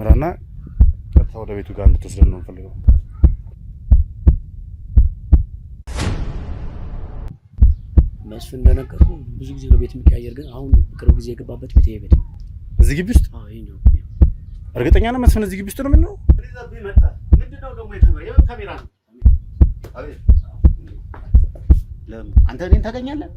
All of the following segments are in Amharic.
ምራና ቀጥታ ወደ ቤቱ ጋር እንድትወስደን ነው ፈልገው። መስፍን እንደነገርኩ ብዙ ጊዜ ነው ቤት የሚቀያየር፣ ግን አሁን ቅርብ ጊዜ የገባበት ቤት ይሄ ቤት እዚህ ግቢ ውስጥ። አዎ ይሄ ነው። እርግጠኛ ነህ መስፍን እዚህ ግቢ ውስጥ ነው የምንለው? ምንድነው ደግሞ የካሜራ ካሜራ ነው? አቤት አንተ እኔን ታገኛለህ?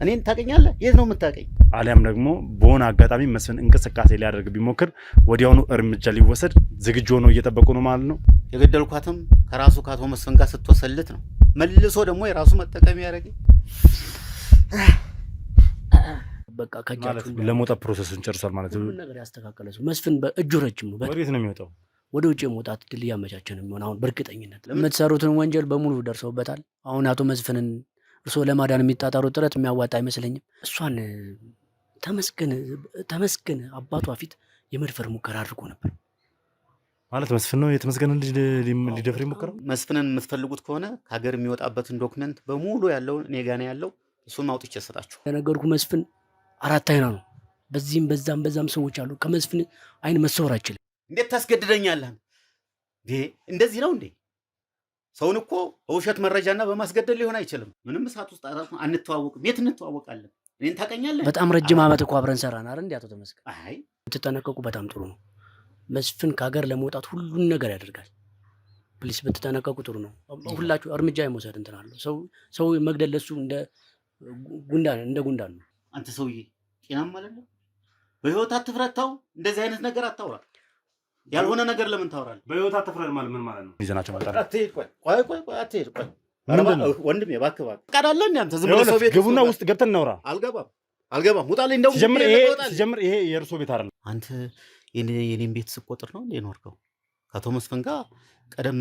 እኔን ታገኛለህ? የት ነው የምታገኝ? አሊያም ደግሞ በሆነ አጋጣሚ መስፍን እንቅስቃሴ ሊያደርግ ቢሞክር ወዲያውኑ እርምጃ ሊወሰድ ዝግጁ ሆኖ እየጠበቁ ነው ማለት ነው። የገደልኳትም ከራሱ ከአቶ መስፍን ጋር ስትወሰልት ነው። መልሶ ደግሞ የራሱ መጠቀም ያደርገኝ። በቃ ከጃችሁ ለሞጣ ፕሮሰሱን ጨርሷል ማለት ነው። ነገር ያስተካከለ ሰው መስፍን በእጁ ረጅም ነው። ወዴት ነው የሚወጣው? ወደ ውጭ መውጣት ድል ያመቻቸን ነው። አሁን በእርግጠኝነት የምትሰሩትን ወንጀል በሙሉ ደርሰውበታል። አሁን አቶ መስፍንን እርሶ ለማዳን የሚጣጣሩት ጥረት የሚያዋጣ አይመስለኝም። እሷን ተመስገን አባቷ ፊት የመድፈር ሙከራ አድርጎ ነበር ማለት መስፍን ነው የተመስገንን ሊደፍር ይሞክራል። መስፍንን የምትፈልጉት ከሆነ ከሀገር የሚወጣበትን ዶክመንት በሙሉ ያለው እኔ ጋር ነው ያለው። እሱን አውጥቼ እሰጣችሁ። ለነገርኩ መስፍን አራት አይና ነው። በዚህም በዛም ሰዎች አሉ። ከመስፍን አይን መሰወር አይችልም። እንዴት ታስገድደኛለህ? እንደዚህ ነው እንዴ? ሰውን እኮ በውሸት መረጃና በማስገደድ ሊሆን አይችልም። ምንም ሰዓት ውስጥ አንተዋወቅም። የት እንተዋወቃለን? እኔን ታውቀኛለህ? በጣም ረጅም ዓመት እኮ አብረን ሰራን አይደል? እንዴ አቶ ተመስገን። አይ ብትጠነቀቁ በጣም ጥሩ ነው። መስፍን ከሀገር ለመውጣት ሁሉን ነገር ያደርጋል። ፕሊስ ብትጠነቀቁ ጥሩ ነው። ሁላችሁ እርምጃ የመውሰድ እንትን አለው። ሰው መግደል ለሱ እንደ ጉንዳን ነው። አንተ ሰውዬ ጤናም ማለት ነው። በህይወት አትፍረታው። እንደዚህ አይነት ነገር አታውራ። ያልሆነ ነገር ለምን ታወራለህ? በህይወት አትፍረድ ማለት ምን ማለት ነው? ይዘናቸው መጣ። አትሄድ። ቆይ አትሄድ። ቆይ ወንድሜ እባክህ ቀዳለ እንዴ አንተ ዝም ብለህ ሰው ቤት ግቡና ውስጥ ገብተን እናውራ። አልገባም። ውጣልኝ። እንደው ሲጀምር ይሄ የእርሶ ቤት አይደለም። አንተ የኔን ቤት ስቆጥር ነው እንዴ ኖርከው? ከአቶ መስፍን ጋር ቀደም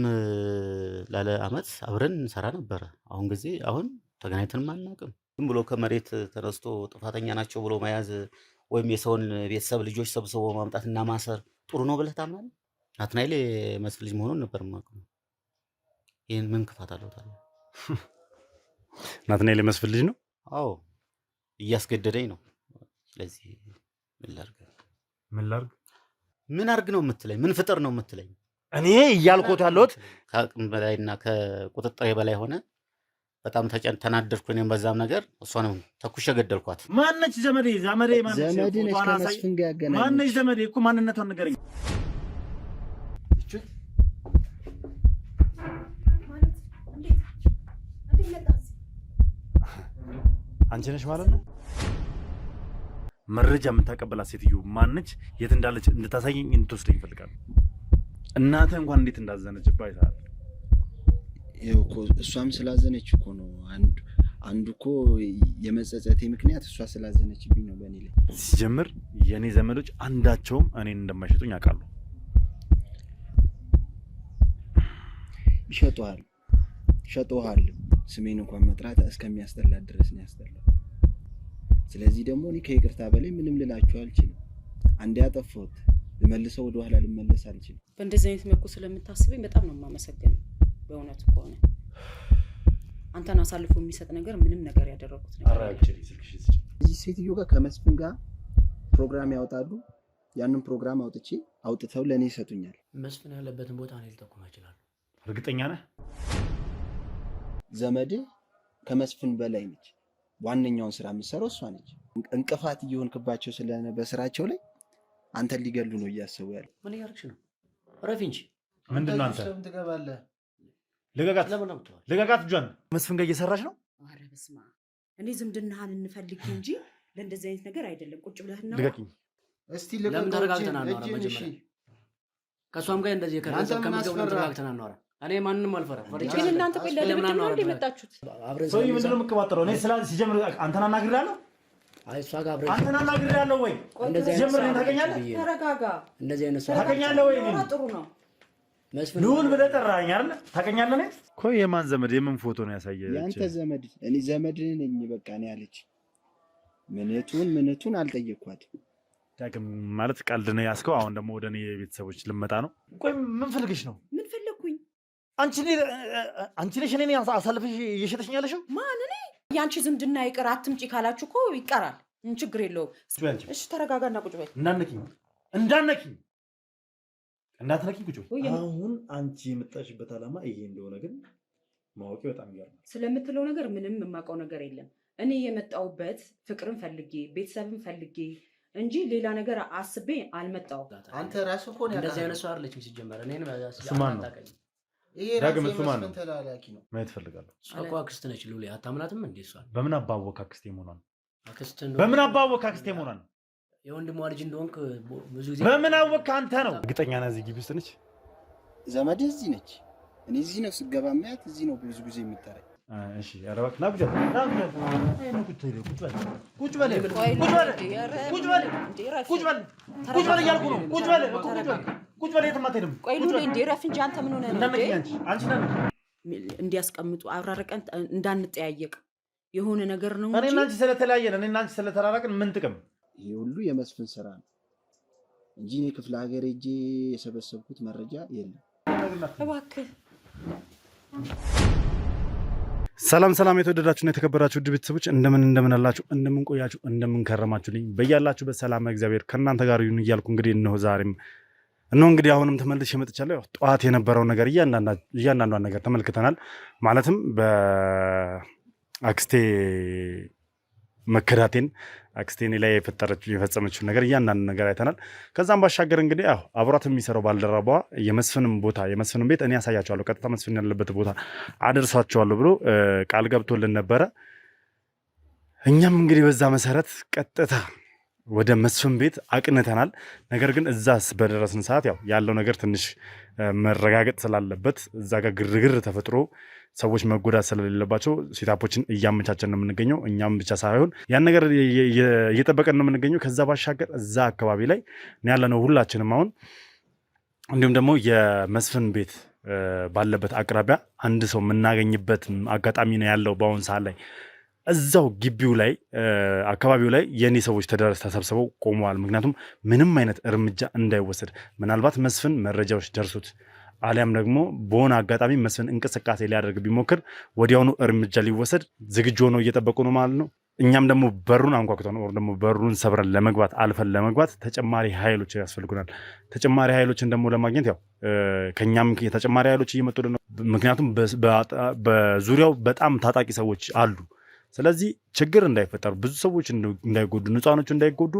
ላለ አመት አብረን እንሰራ ነበረ። አሁን ተገናኝተንም አናውቅም። ዝም ብሎ ከመሬት ተነስቶ ጥፋተኛ ናቸው ብሎ መያዝ ወይም የሰውን ቤተሰብ ልጆች ሰብስቦ ማምጣትና ማሰር ጥሩ ነው ብለህ ታምናለህ? ናትናኤል መስፍን ልጅ መሆኑን ነበር የማውቀው። ይሄን ምን ክፋት አለው ታዲያ? ናትናኤል መስፍን ልጅ ነው? አዎ እያስገደደኝ ነው። ስለዚህ ምን አርግ ነው የምትለኝ? ምን ፍጥር ነው የምትለኝ? እኔ እያልኩት ያለሁት ከአቅም በላይና ከቁጥጥሬ በላይ ሆነ። በጣም ተናደድኩ። እኔም በዛም ነገር እሷንም ተኩሼ ገደልኳት። ማነች ዘመዴ ማነች? ዘመድን ከመስፍን ጋር ያገናኘች ማነች? ዘመዴ እኮ ማንነቷን ንገረኝ። አንቺ ነሽ ማለት ነው? መረጃ የምታቀበላት ሴትዮ ማነች? የት እንዳለች እንድታሳየኝ እንድትወስደኝ ይፈልጋል። እናትህ እንኳን እንዴት እንዳዘነችባት አይተሃል። እኮ እሷም ስላዘነች እኮ ነው። አንዱ እኮ የመጸጸቴ ምክንያት እሷ ስላዘነችብኝ ነው በእኔ ላይ። ሲጀምር የኔ ዘመዶች አንዳቸውም እኔን እንደማይሸጡኝ ያውቃሉ። ይሸጡሃል። ስሜን እንኳን መጥራት እስከሚያስጠላት ድረስ ነው ያስጠላው። ስለዚህ ደግሞ እኔ ከይቅርታ በላይ ምንም ልላችሁ አልችልም። አንዴ ያጠፋሁት ልመልሰው ወደ ኋላ ልመለስ አልችልም። በእንደዚህ አይነት መልኩ ስለምታስበኝ በጣም ነው የማመሰግነው። በእውነት ከሆነ አንተን አሳልፎ የሚሰጥ ነገር ምንም ነገር ያደረኩት ነገር እዚህ ሴትዮ ጋር ከመስፍን ጋር ፕሮግራም ያወጣሉ። ያንን ፕሮግራም አውጥተው ለኔ ይሰጡኛል። መስፍን ያለበትን ቦታ ነው ልጠቁም ይችላል። እርግጠኛ ነህ? ዘመድ ከመስፍን በላይ ነች። ዋነኛውን ስራ የምትሰራው እሷ ነች። እንቅፋት እየሆንክባቸው ስለሆነ በስራቸው ላይ አንተን ሊገሉ ነው እያሰቡ ያለው። ምን ያርክሽ ነው? ረፊ እንጂ ምንድን ነው አንተ? ትገባለህ? ልቀቃት እጇን። መስፍን ጋር እየሰራች ነው? ኧረ በስመ አብ። እኔ ዝምድናህን እንፈልግ እንጂ ለእንደዚህ አይነት ነገር አይደለም። ቁጭ ብለህና ልቀቂኝ እስቲ። ለምን ተረጋግተን አናወራ? መጀመሪያ ከሷም ጋር እንደዚህ ተረጋግተን አናወራ። እኔ ማንንም አልፈራም። ግን እናንተ ቆይ ለምን ነው እንደመጣችሁት? ሰው ምንድን ነው የምትቀባጥረው? እኔ ሲጀምር አንተን አናግሬሃለሁ። አይ እሷ ጋር አብረን አንተን አናግሬሃለሁ ወይ? ሲጀምር እኔን ታውቀኛለህ? ተረጋጋ። እንደዚህ አይነት ሰው ታውቀኛለህ ወይ? ጥሩ ነው መስፍን ልዑል ብለህ ጠራኸኝ አይደል? ታውቀኛለህ? እኔ እኮ የማን ዘመድ የምን ፎቶ ነው ያሳየህ? ያንተ ዘመድ። እኔ ዘመድህ ነኝ በቃ ነው ያለች። ምንቱን አልጠየቅኳትም። ዳግም ማለት ቀልድ ነው ያስከው። አሁን ደግሞ ወደ እኔ ቤተሰቦች ልመጣ ነው። ቆይ ምን ፈልግሽ ነው? ምን ፈለኩኝ? አንቺ ነሽ እኔን አሳልፈሽ እየሸጠሽኝ ያለሽው? ማን? እኔ ያንቺ ዝምድና ይቀር አትምጪ ካላችሁ እኮ ይቀራል። ችግር የለውም። እሺ ተረጋጋና ቁጭ በል። እንዳትነኪኝ ቁጭ በል። አሁን አንቺ የመጣሽበት ዓላማ ይሄ እንደሆነ ግን ማወቂ በጣም ይገርማል። ስለምትለው ነገር ምንም የማውቀው ነገር የለም። እኔ የመጣሁበት ፍቅርን ፈልጌ ቤተሰብን ፈልጌ እንጂ ሌላ ነገር አስቤ አልመጣሁም። አንተ ራስህ እኮ ነው እንደዚህ አይነት ሰው አይደለችም ሲጀመር። እኔን ስማን ነው ይሄ ዳግም ራስህ ስማን ነው መስፍን ተላላኪ ነው። ማየት ፈልጋለሁ። እሷ እኮ አክስት ነች ሉሌ፣ አታምናትም እንዴ? እሷን በምን አባወቅ አክስቴ መሆኗን? አክስት በምን አባወቅ አክስቴ መሆኗን? የወንድሟ ልጅ እንደሆንክ ብዙ ጊዜ በምን አወቅ አንተ ነው? እርግጠኛ ነህ እዚህ ግቢ ውስጥ ነች? ዘመድ እዚህ ነች። እኔ እዚህ ነው ስገባ ማያት፣ እዚህ ነው ብዙ ጊዜ የሚጠራኝ። እሺ ኧረ እባክህ ና ቁጭ በል እያልኩ ነው። ቁጭ በል የትም አትሄድም። ቆይ ሉሌ እንደ ረፍ እንጂ አንተ ምን ሆነህ ነው? እንዲያስቀምጡ አብራረቀን እንዳንጠያየቅ የሆነ ነገር ነው እንጂ እኔና አንቺ ስለተለያየን እኔና አንቺ ስለተራራቅን ምን ጥቅም? ይሄ ሁሉ የመስፍን ስራ ነው እንጂ እኔ ክፍለ ሀገር ሄጄ የሰበሰብኩት መረጃ የለም። እባክህ ሰላም የተወደዳችሁና የተከበራችሁ ውድ ቤተሰቦች እንደምን አላችሁ? እንደምን ቆያችሁ? እንደምን ከረማችሁልኝ? በያላችሁበት ሰላም እግዚአብሔር ከእናንተ ጋር ይሁን እያልኩ እንግዲህ እንግዲህ አሁንም ተመልሼ መጥቻለሁ። ጠዋት የነበረው ነገር እያንዳንዷን ነገር ተመልክተናል። ማለትም በአክስቴ መከዳቴን አክስቴኔ ላይ የፈጸመችውን ነገር እያንዳንዱ ነገር አይተናል። ከዛም ባሻገር እንግዲህ አብሯት የሚሰራው ባልደረባዋ የመስፍንን ቤት እኔ ያሳያቸዋለሁ፣ ቀጥታ መስፍን ያለበት ቦታ አደርሷቸዋለሁ ብሎ ቃል ገብቶልን ነበረ። እኛም እንግዲህ በዛ መሰረት ቀጥታ ወደ መስፍን ቤት አቅንተናል። ነገር ግን እዛስ በደረስን ሰዓት ያለው ነገር ትንሽ መረጋገጥ ስላለበት እዛ ጋር ግርግር ተፈጥሮ ሰዎች መጎዳት ስለሌለባቸው ሴታፖችን እያመቻቸን ነው የምንገኘው። እኛም ብቻ ሳይሆን ያን ነገር እየጠበቀን ነው የምንገኘው። ከዛ ባሻገር እዛ አካባቢ ላይ ያለነው ሁላችንም አሁን እንዲሁም ደግሞ የመስፍን ቤት ባለበት አቅራቢያ አንድ ሰው የምናገኝበት አጋጣሚ ነው ያለው በአሁን ሰዓት ላይ። እዛው ግቢው ላይ አካባቢው ላይ የኔ ሰዎች ተሰብስበው ቆመዋል። ምክንያቱም ምንም አይነት እርምጃ እንዳይወሰድ ምናልባት መስፍን መረጃዎች ደርሱት አሊያም ደግሞ በሆነ አጋጣሚ መስፍን እንቅስቃሴ ሊያደርግ ቢሞክር ወዲያውኑ እርምጃ ሊወሰድ ዝግጁ ሆነው እየጠበቁ ነው ማለት ነው። እኛም ደግሞ በሩን አንኳኩተን ወር ደግሞ በሩን ሰብረን ለመግባት አልፈን ለመግባት ተጨማሪ ኃይሎች ያስፈልጉናል። ተጨማሪ ኃይሎችን ደግሞ ለማግኘት ከኛም ተጨማሪ ኃይሎች እየመጡ ነው። ምክንያቱም በዙሪያው በጣም ታጣቂ ሰዎች አሉ። ስለዚህ ችግር እንዳይፈጠሩ ብዙ ሰዎች እንዳይጎዱ ንጹሃኖቹ እንዳይጎዱ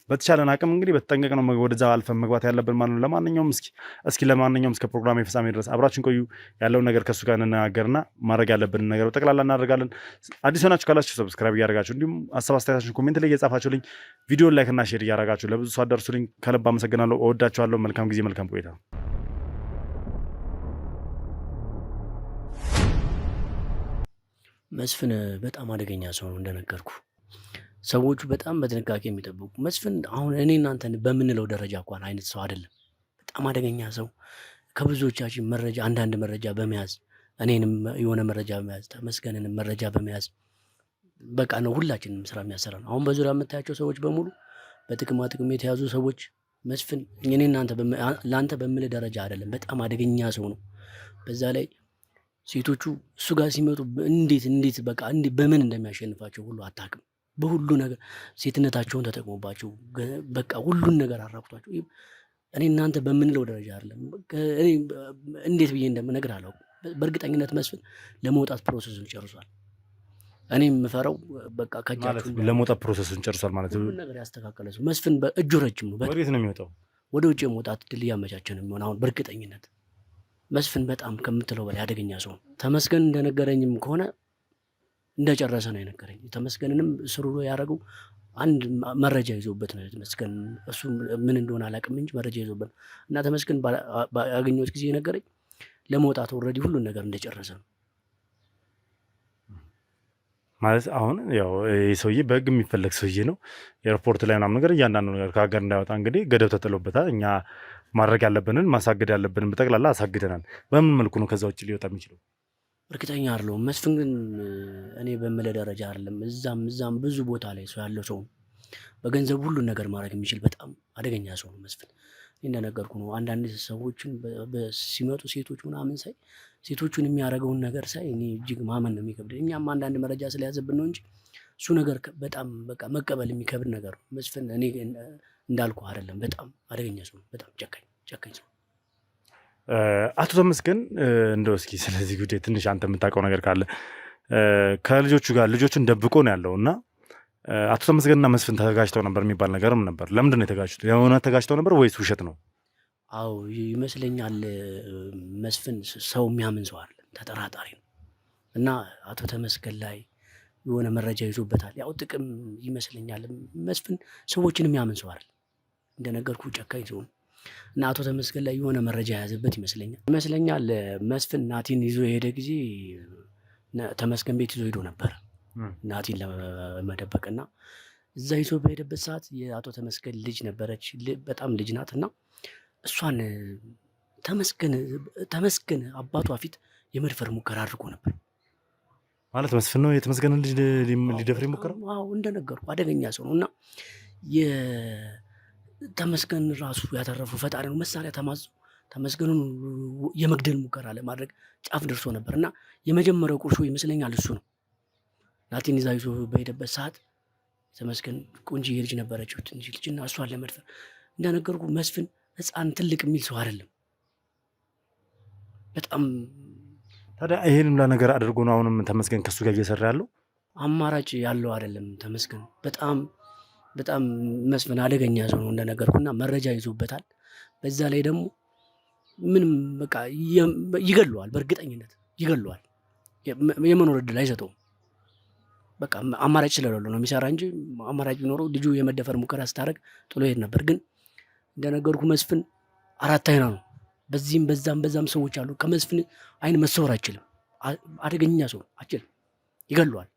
በተቻለን አቅም እንግዲህ በተጠንቀቅ ነው ወደዛ አልፈን መግባት ያለብን ማለት ነው። ለማንኛውም እስከ ፕሮግራም የፍጻሜ ድረስ አብራችን ቆዩ። ያለውን ነገር ከሱ ጋር እንነጋገርና ማድረግ ያለብን ነገር በጠቅላላ እናደርጋለን። አዲስ ሆናችሁ ካላችሁ ሰብስክራይብ እያደረጋችሁ እንዲሁም ሀሳብ አስተያየታችሁን ኮሜንት ላይ እየጻፋችሁልኝ ቪዲዮን ላይክ እና ሼር እያደረጋችሁ ለብዙ ሰው አደርሱልኝ። ከልብ አመሰግናለሁ። እወዳችኋለሁ። መልካም ጊዜ፣ መልካም ቆይታ። መስፍን በጣም አደገኛ ሰው ነው እንደነገርኩ። ሰዎቹ በጣም በጥንቃቄ የሚጠብቁ መስፍን አሁን እኔ እናንተን በምንለው ደረጃ እንኳን አይነት ሰው አይደለም። በጣም አደገኛ ሰው ከብዙዎቻችን አንዳንድ መረጃ በመያዝ እኔንም የሆነ መረጃ በመያዝ ተመስገንንም መረጃ በመያዝ በቃ ነው ሁላችንም ስራ የሚያሰራ ነው። አሁን በዙሪያ የምታያቸው ሰዎች በሙሉ በጥቅማ ጥቅም የተያዙ ሰዎች መስፍን እኔ እናንተ ለአንተ በምልህ ደረጃ አይደለም። በጣም አደገኛ ሰው ነው። በዛ ላይ ሴቶቹ እሱ ጋር ሲመጡ እንዴት በቃ በምን እንደሚያሸንፋቸው ሁሉ አታውቅም። በሁሉ ነገር ሴትነታቸውን ተጠቅሞባቸው በቃ ሁሉን ነገር አራቁቷቸው። እኔ እናንተ በምንለው ደረጃ አይደለም። እንዴት ብዬ እንደምነግር አላውቅም። በእርግጠኝነት መስፍን ለመውጣት ፕሮሰሱን ጨርሷል። እኔ የምፈራው በቃ ከእጃችሁ ለመውጣት ፕሮሰሱን ጨርሷል ማለት ነው። ሁሉ ነገር ያስተካከለ ሰው መስፍን በእጁ ረጅም ነው። ወዴት ነው የሚወጣው? ወደ ውጭ የመውጣት ድል እያመቻቸ ነው የሚሆን አሁን በእርግጠኝነት። መስፍን በጣም ከምትለው በላይ አደገኛ ሰው ነው። ተመስገን እንደነገረኝም ከሆነ እንደጨረሰ ነው የነገረኝ። ተመስገንንም ስሩ ያደረገው አንድ መረጃ ይዞበት ነው። ተመስገን እሱ ምን እንደሆነ አላውቅም እንጂ መረጃ ይዞበት እና ተመስገን ያገኘሁት ጊዜ የነገረኝ ለመውጣት ኦልሬዲ ሁሉን ነገር እንደጨረሰ ነው። ማለት አሁን ያው ይህ ሰውዬ በህግ የሚፈለግ ሰውዬ ነው። ኤርፖርት ላይ ምናምን ነገር እያንዳንዱ ነገር ከሀገር እንዳይወጣ እንግዲህ ገደብ ተጥሎበታል። እኛ ማድረግ ያለብንን ማሳገድ ያለብንን በጠቅላላ አሳግደናል። በምን መልኩ ነው ከዛ ውጭ ሊወጣ የሚችለው? እርግጠኛ አይደለሁም። መስፍን ግን እኔ በምልህ ደረጃ አይደለም። እዛም ብዙ ቦታ ላይ ሰው ያለው ሰው በገንዘብ ሁሉን ነገር ማድረግ የሚችል በጣም አደገኛ ሰው ነው መስፍን። እንደነገርኩ ነው። አንዳንድ ሰዎችን ሲመጡ ሴቶች ምናምን ሳይ ሴቶቹን የሚያደርገውን ነገር ሳይ እኔ እጅግ ማመን ነው የሚከብደኝ። እኛም አንዳንድ መረጃ ስለያዘብን ነው እንጂ እሱ ነገር በጣም በቃ መቀበል የሚከብድ ነገር ነው። መስፍን እኔ እንዳልኩ አይደለም፣ በጣም አደገኛ ሰው ነው። በጣም ጨካኝ ሰው። አቶ ተመስገን እንደው እስኪ ስለዚህ ጉዳይ ትንሽ አንተ የምታውቀው ነገር ካለ ከልጆቹ ጋር ልጆቹን ደብቆ ነው ያለው እና አቶ ተመስገንና መስፍን ተጋጭተው ነበር የሚባል ነገርም ነበር። ለምንድን ነው የተጋጩት? የሆነ ተጋጭተው ነበር ወይስ ውሸት ነው? አዎ ይመስለኛል። መስፍን ሰው የሚያምን ሰው አይደለም፣ ተጠራጣሪ ነው እና አቶ ተመስገን ላይ የሆነ መረጃ ይዞበታል። ያው ጥቅም ይመስለኛል። መስፍን ሰዎችን የሚያምን ሰው አይደለም፣ እንደነገርኩ ጨካኝ ሰው ነው እና አቶ ተመስገን ላይ የሆነ መረጃ የያዘበት ይመስለኛል። መስፍን ናቲን ይዞ የሄደ ጊዜ ተመስገን ቤት ይዞ ሄዶ ነበር ናቲን ለመደበቅና እዛ ይዞ በሄደበት ሰዓት የአቶ ተመስገን ልጅ ነበረች፣ በጣም ልጅ ናት እና እሷን ተመስገን አባቷ ፊት የመድፈር ሙከራ አድርጎ ነበር። ማለት መስፍን ነው የተመስገንን ልጅ ሊደፍር የሞከረው? አዎ እንደነገርኩ አደገኛ ሰው ነው እና የተመስገን ራሱ ያተረፉ ፈጣሪ ነው። መሳሪያ ተማዞ ተመስገኑን የመግደል ሙከራ ለማድረግ ጫፍ ደርሶ ነበር እና የመጀመሪያው ቁርሾ ይመስለኛል እሱ ነው። ናቲን ይዛ ይዞ በሄደበት ሰዓት ተመስገን ቆንጆ ልጅ ነበረችው፣ ትንሽ ልጅና እሷን ለመድፈር እንደነገርኩ መስፍን ሕፃን ትልቅ የሚል ሰው አይደለም። በጣም ታዲያ ይሄንም ለነገር አድርጎ ነው አሁንም ተመስገን ከሱ ጋር እየሰራ ያለው። አማራጭ ያለው አይደለም ተመስገን። በጣም መስፍን አደገኛ ሰው ነው እንደነገርኩና መረጃ ይዞበታል። በዛ ላይ ደግሞ ምንም በቃ ይገለዋል፣ በእርግጠኝነት ይገለዋል። የመኖር እድል አይሰጠውም። በቃ አማራጭ ስለሌለው ነው የሚሰራ እንጂ አማራጭ ቢኖረው ልጁ የመደፈር ሙከራ ስታደርግ ጥሎ ይሄድ ነበር። ግን እንደነገርኩ መስፍን አራት አይና ነው። በዚህም በዛም ሰዎች አሉ። ከመስፍን አይን መሰወር አይችልም። አደገኛ ሰው አይችልም፣ ይገለዋል።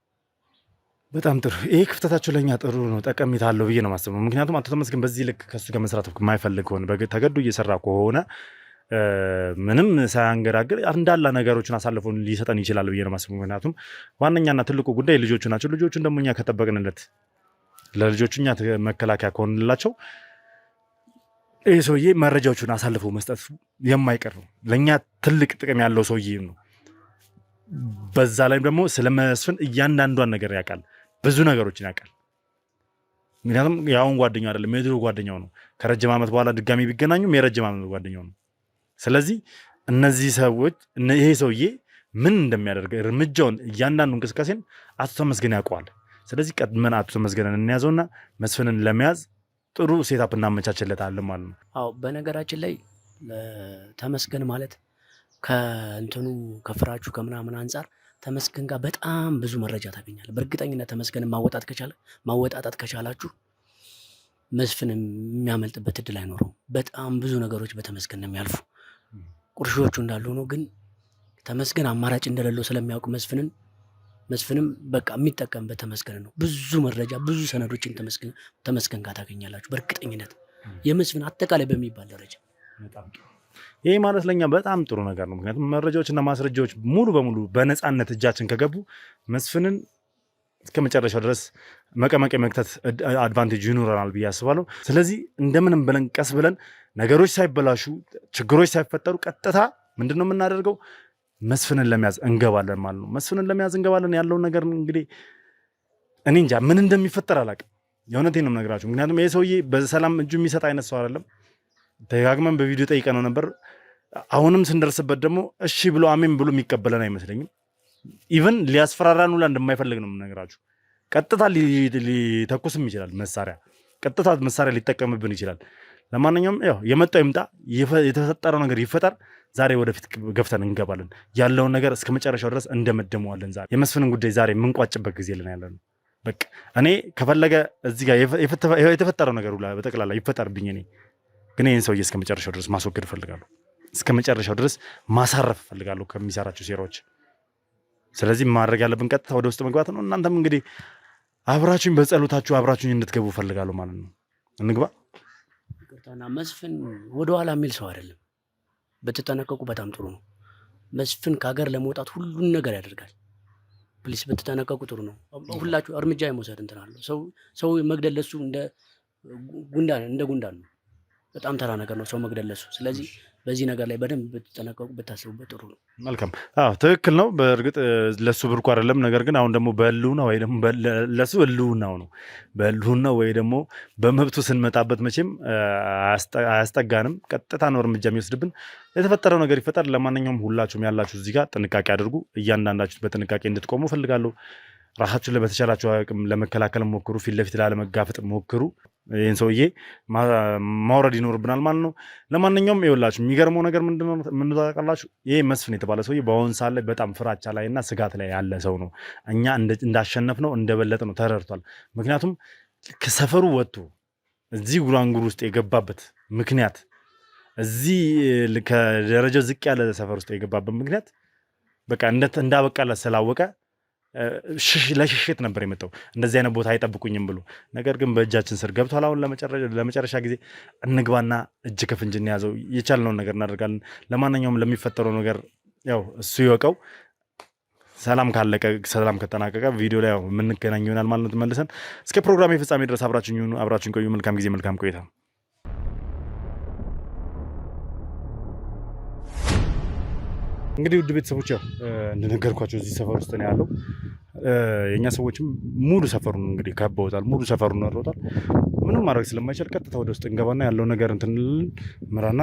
በጣም ጥሩ። ይሄ ክፍተታቸው ለእኛ ጥሩ ነው፣ ጠቀሜታ አለው ብዬ ነው የማስበው። ምክንያቱም አቶ ተመስገን በዚህ ልክ ከሱ ጋር መስራት የማይፈልግ ከሆነ ተገዶ እየሰራ ከሆነ ምንም ሳያንገራግር እንዳላ ነገሮችን አሳልፎ ሊሰጠን ይችላል ብዬ ነው የማስበው። ምክንያቱም ዋነኛና ትልቁ ጉዳይ ልጆቹ ናቸው። ልጆቹን ደግሞ እኛ ከጠበቅንለት ለልጆቹ እኛ መከላከያ ከሆንላቸው ይህ ሰውዬ መረጃዎቹን አሳልፎ መስጠት የማይቀር ነው። ለእኛ ትልቅ ጥቅም ያለው ሰውዬ ነው። በዛ ላይም ደግሞ ስለ መስፍን እያንዳንዷን ነገር ያውቃል፣ ብዙ ነገሮችን ያውቃል። ምክንያቱም የአሁን ጓደኛው አይደለም፣ የድሮ ጓደኛው ነው። ከረጅም ዓመት በኋላ ድጋሚ ቢገናኙም የረጅም ዓመት ጓደኛው ነው። ስለዚህ እነዚህ ሰዎች ይሄ ሰውዬ ምን እንደሚያደርግ እርምጃውን፣ እያንዳንዱ እንቅስቃሴን አቶ ተመስገን ያውቀዋል። ስለዚህ ቀድመን አቶ ተመስገንን እንያዘውና መስፍንን ለመያዝ ጥሩ ሴታፕ እናመቻችለታለን ማለት ነው። አዎ በነገራችን ላይ ተመስገን ማለት ከእንትኑ ከፍራችሁ ከምናምን አንጻር ተመስገን ጋር በጣም ብዙ መረጃ ታገኛለህ። በእርግጠኝነት ተመስገንን ማወጣጣት ከቻላችሁ መስፍን የሚያመልጥበት እድል አይኖረውም። በጣም ብዙ ነገሮች በተመስገን ነው የሚያልፉ። ቁርሾቹ እንዳሉ ነው፣ ግን ተመስገን አማራጭ እንደሌለው ስለሚያውቅ መስፍንም በቃ የሚጠቀምበት ተመስገን ነው። ብዙ መረጃ ብዙ ሰነዶችን ተመስገን ጋር ታገኛላችሁ በእርግጠኝነት፣ የመስፍን አጠቃላይ በሚባል ደረጃ። ይህ ማለት ለእኛ በጣም ጥሩ ነገር ነው። ምክንያቱም መረጃዎችና ማስረጃዎች ሙሉ በሙሉ በነፃነት እጃችን ከገቡ መስፍንን እስከ መጨረሻው ድረስ መቀመቅ የመክተት አድቫንቴጅ ይኖረናል ብዬ አስባለሁ። ስለዚህ እንደምንም ብለን ቀስ ብለን ነገሮች ሳይበላሹ ችግሮች ሳይፈጠሩ ቀጥታ ምንድን ነው የምናደርገው? መስፍንን ለመያዝ እንገባለን ማለት ነው። መስፍንን ለመያዝ እንገባለን። ያለውን ነገር እንግዲህ እኔ እንጃ ምን እንደሚፈጠር አላውቅም። የእውነቴን ነው የምነግራችሁ። ምክንያቱም ይህ ሰውዬ በሰላም እጁ የሚሰጥ አይነት ሰው አይደለም። ደጋግመን በቪዲዮ ጠይቀነው ነበር። አሁንም ስንደርስበት ደግሞ እሺ ብሎ አሜን ብሎ የሚቀበለን አይመስለኝም። ኢቨን ሊያስፈራራን ሁላ እንደማይፈልግ ነው የምነግራችሁ። ቀጥታ ሊተኩስም ይችላል መሳሪያ፣ ቀጥታ መሳሪያ ሊጠቀምብን ይችላል። ለማንኛውም ያው የመጣው ይምጣ፣ የተፈጠረው ነገር ይፈጠር። ዛሬ ወደፊት ገፍተን እንገባለን። ያለውን ነገር እስከ መጨረሻው ድረስ እንደመደመዋለን። ዛሬ የመስፍንን ጉዳይ ዛሬ የምንቋጭበት ጊዜ ልን ያለ ነው። በቃ እኔ ከፈለገ እዚህ ጋር የተፈጠረው ነገር ሁላ በጠቅላላ ይፈጠርብኝ። እኔ ግን ይህን ሰውዬ እስከ መጨረሻው ድረስ ማስወገድ እፈልጋለሁ። እስከ መጨረሻው ድረስ ማሳረፍ እፈልጋለሁ ከሚሰራቸው ሴራዎች። ስለዚህ ማድረግ ያለብን ቀጥታ ወደ ውስጥ መግባት ነው። እናንተም እንግዲህ አብራችሁኝ በጸሎታችሁ አብራችሁኝ እንድትገቡ እፈልጋለሁ ማለት ነው። እንግባ። ይቅርታና መስፍን ወደኋላ የሚል ሰው አይደለም። ብትጠነቀቁ በጣም ጥሩ ነው። መስፍን ከሀገር ለመውጣት ሁሉን ነገር ያደርጋል። ፕሊስ ብትጠነቀቁ ጥሩ ነው። ሁላችሁ እርምጃ የመውሰድ እንትን አለው። ሰው መግደል ለሱ እንደ ጉንዳን ነው። በጣም ተራ ነገር ነው ሰው መግደል ለሱ። ስለዚህ በዚህ ነገር ላይ በደንብ ብትጠነቀቁ ብታስቡበት ጥሩ ነው። መልካም። ትክክል ነው። በእርግጥ ለሱ ብርቁ አይደለም። ነገር ግን አሁን ደግሞ በህልውና ወይ ደግሞ ለሱ ህልውናው ነው። በህልውና ወይ ደግሞ በመብቱ ስንመጣበት መቼም አያስጠጋንም። ቀጥታ ነው እርምጃ የሚወስድብን። የተፈጠረው ነገር ይፈጠር። ለማንኛውም ሁላችሁም ያላችሁ እዚህ ጋር ጥንቃቄ አድርጉ። እያንዳንዳችሁ በጥንቃቄ እንድትቆሙ ፈልጋለሁ። ራሳችሁን በተቻላችሁ አቅም ለመከላከል ሞክሩ። ፊት ለፊት ላለመጋፈጥ ሞክሩ። ይህን ሰውዬ ማውረድ ይኖርብናል ማለት ነው። ለማንኛውም ይኸውላችሁ የሚገርመው ነገር ምንድነው ታውቃላችሁ? ይሄ መስፍን የተባለ ሰውዬ በአሁን ሰዓት ላይ በጣም ፍራቻ ላይ እና ስጋት ላይ ያለ ሰው ነው። እኛ እንዳሸነፍ ነው እንደበለጠ ነው ተረድቷል። ምክንያቱም ከሰፈሩ ወጥቶ እዚህ ጉራንጉር ውስጥ የገባበት ምክንያት እዚህ ከደረጃው ዝቅ ያለ ሰፈር ውስጥ የገባበት ምክንያት በቃ እንዳበቃለት ስላወቀ ለሽሽት ነበር የመጣው። እንደዚህ አይነት ቦታ አይጠብቁኝም ብሎ ነገር ግን በእጃችን ስር ገብቷል። አሁን ለመጨረሻ ጊዜ እንግባና እጅ ከፍንጅ እንያዘው። የቻልነውን ነገር እናደርጋለን። ለማንኛውም ለሚፈጠረው ነገር ያው እሱ ይወቀው። ሰላም ካለቀ ሰላም ከተጠናቀቀ ቪዲዮ ላይ ያው የምንገናኝ ይሆናል ማለት ነው። ተመልሰን እስከ ፕሮግራም ፍጻሜ ድረስ አብራችሁን ቆዩ። መልካም ጊዜ፣ መልካም ቆይታ። እንግዲህ ውድ ቤተሰቦች ያው እንደነገርኳቸው እዚህ ሰፈር ውስጥ ነው ያለው። የኛ ሰዎችም ሙሉ ሰፈሩን እንግዲህ ከበውታል። ሙሉ ሰፈሩን ወሮታል። ምንም ማድረግ ስለማይቻል ቀጥታ ወደ ውስጥ እንገባና ያለው ነገር እንትንልን ምራና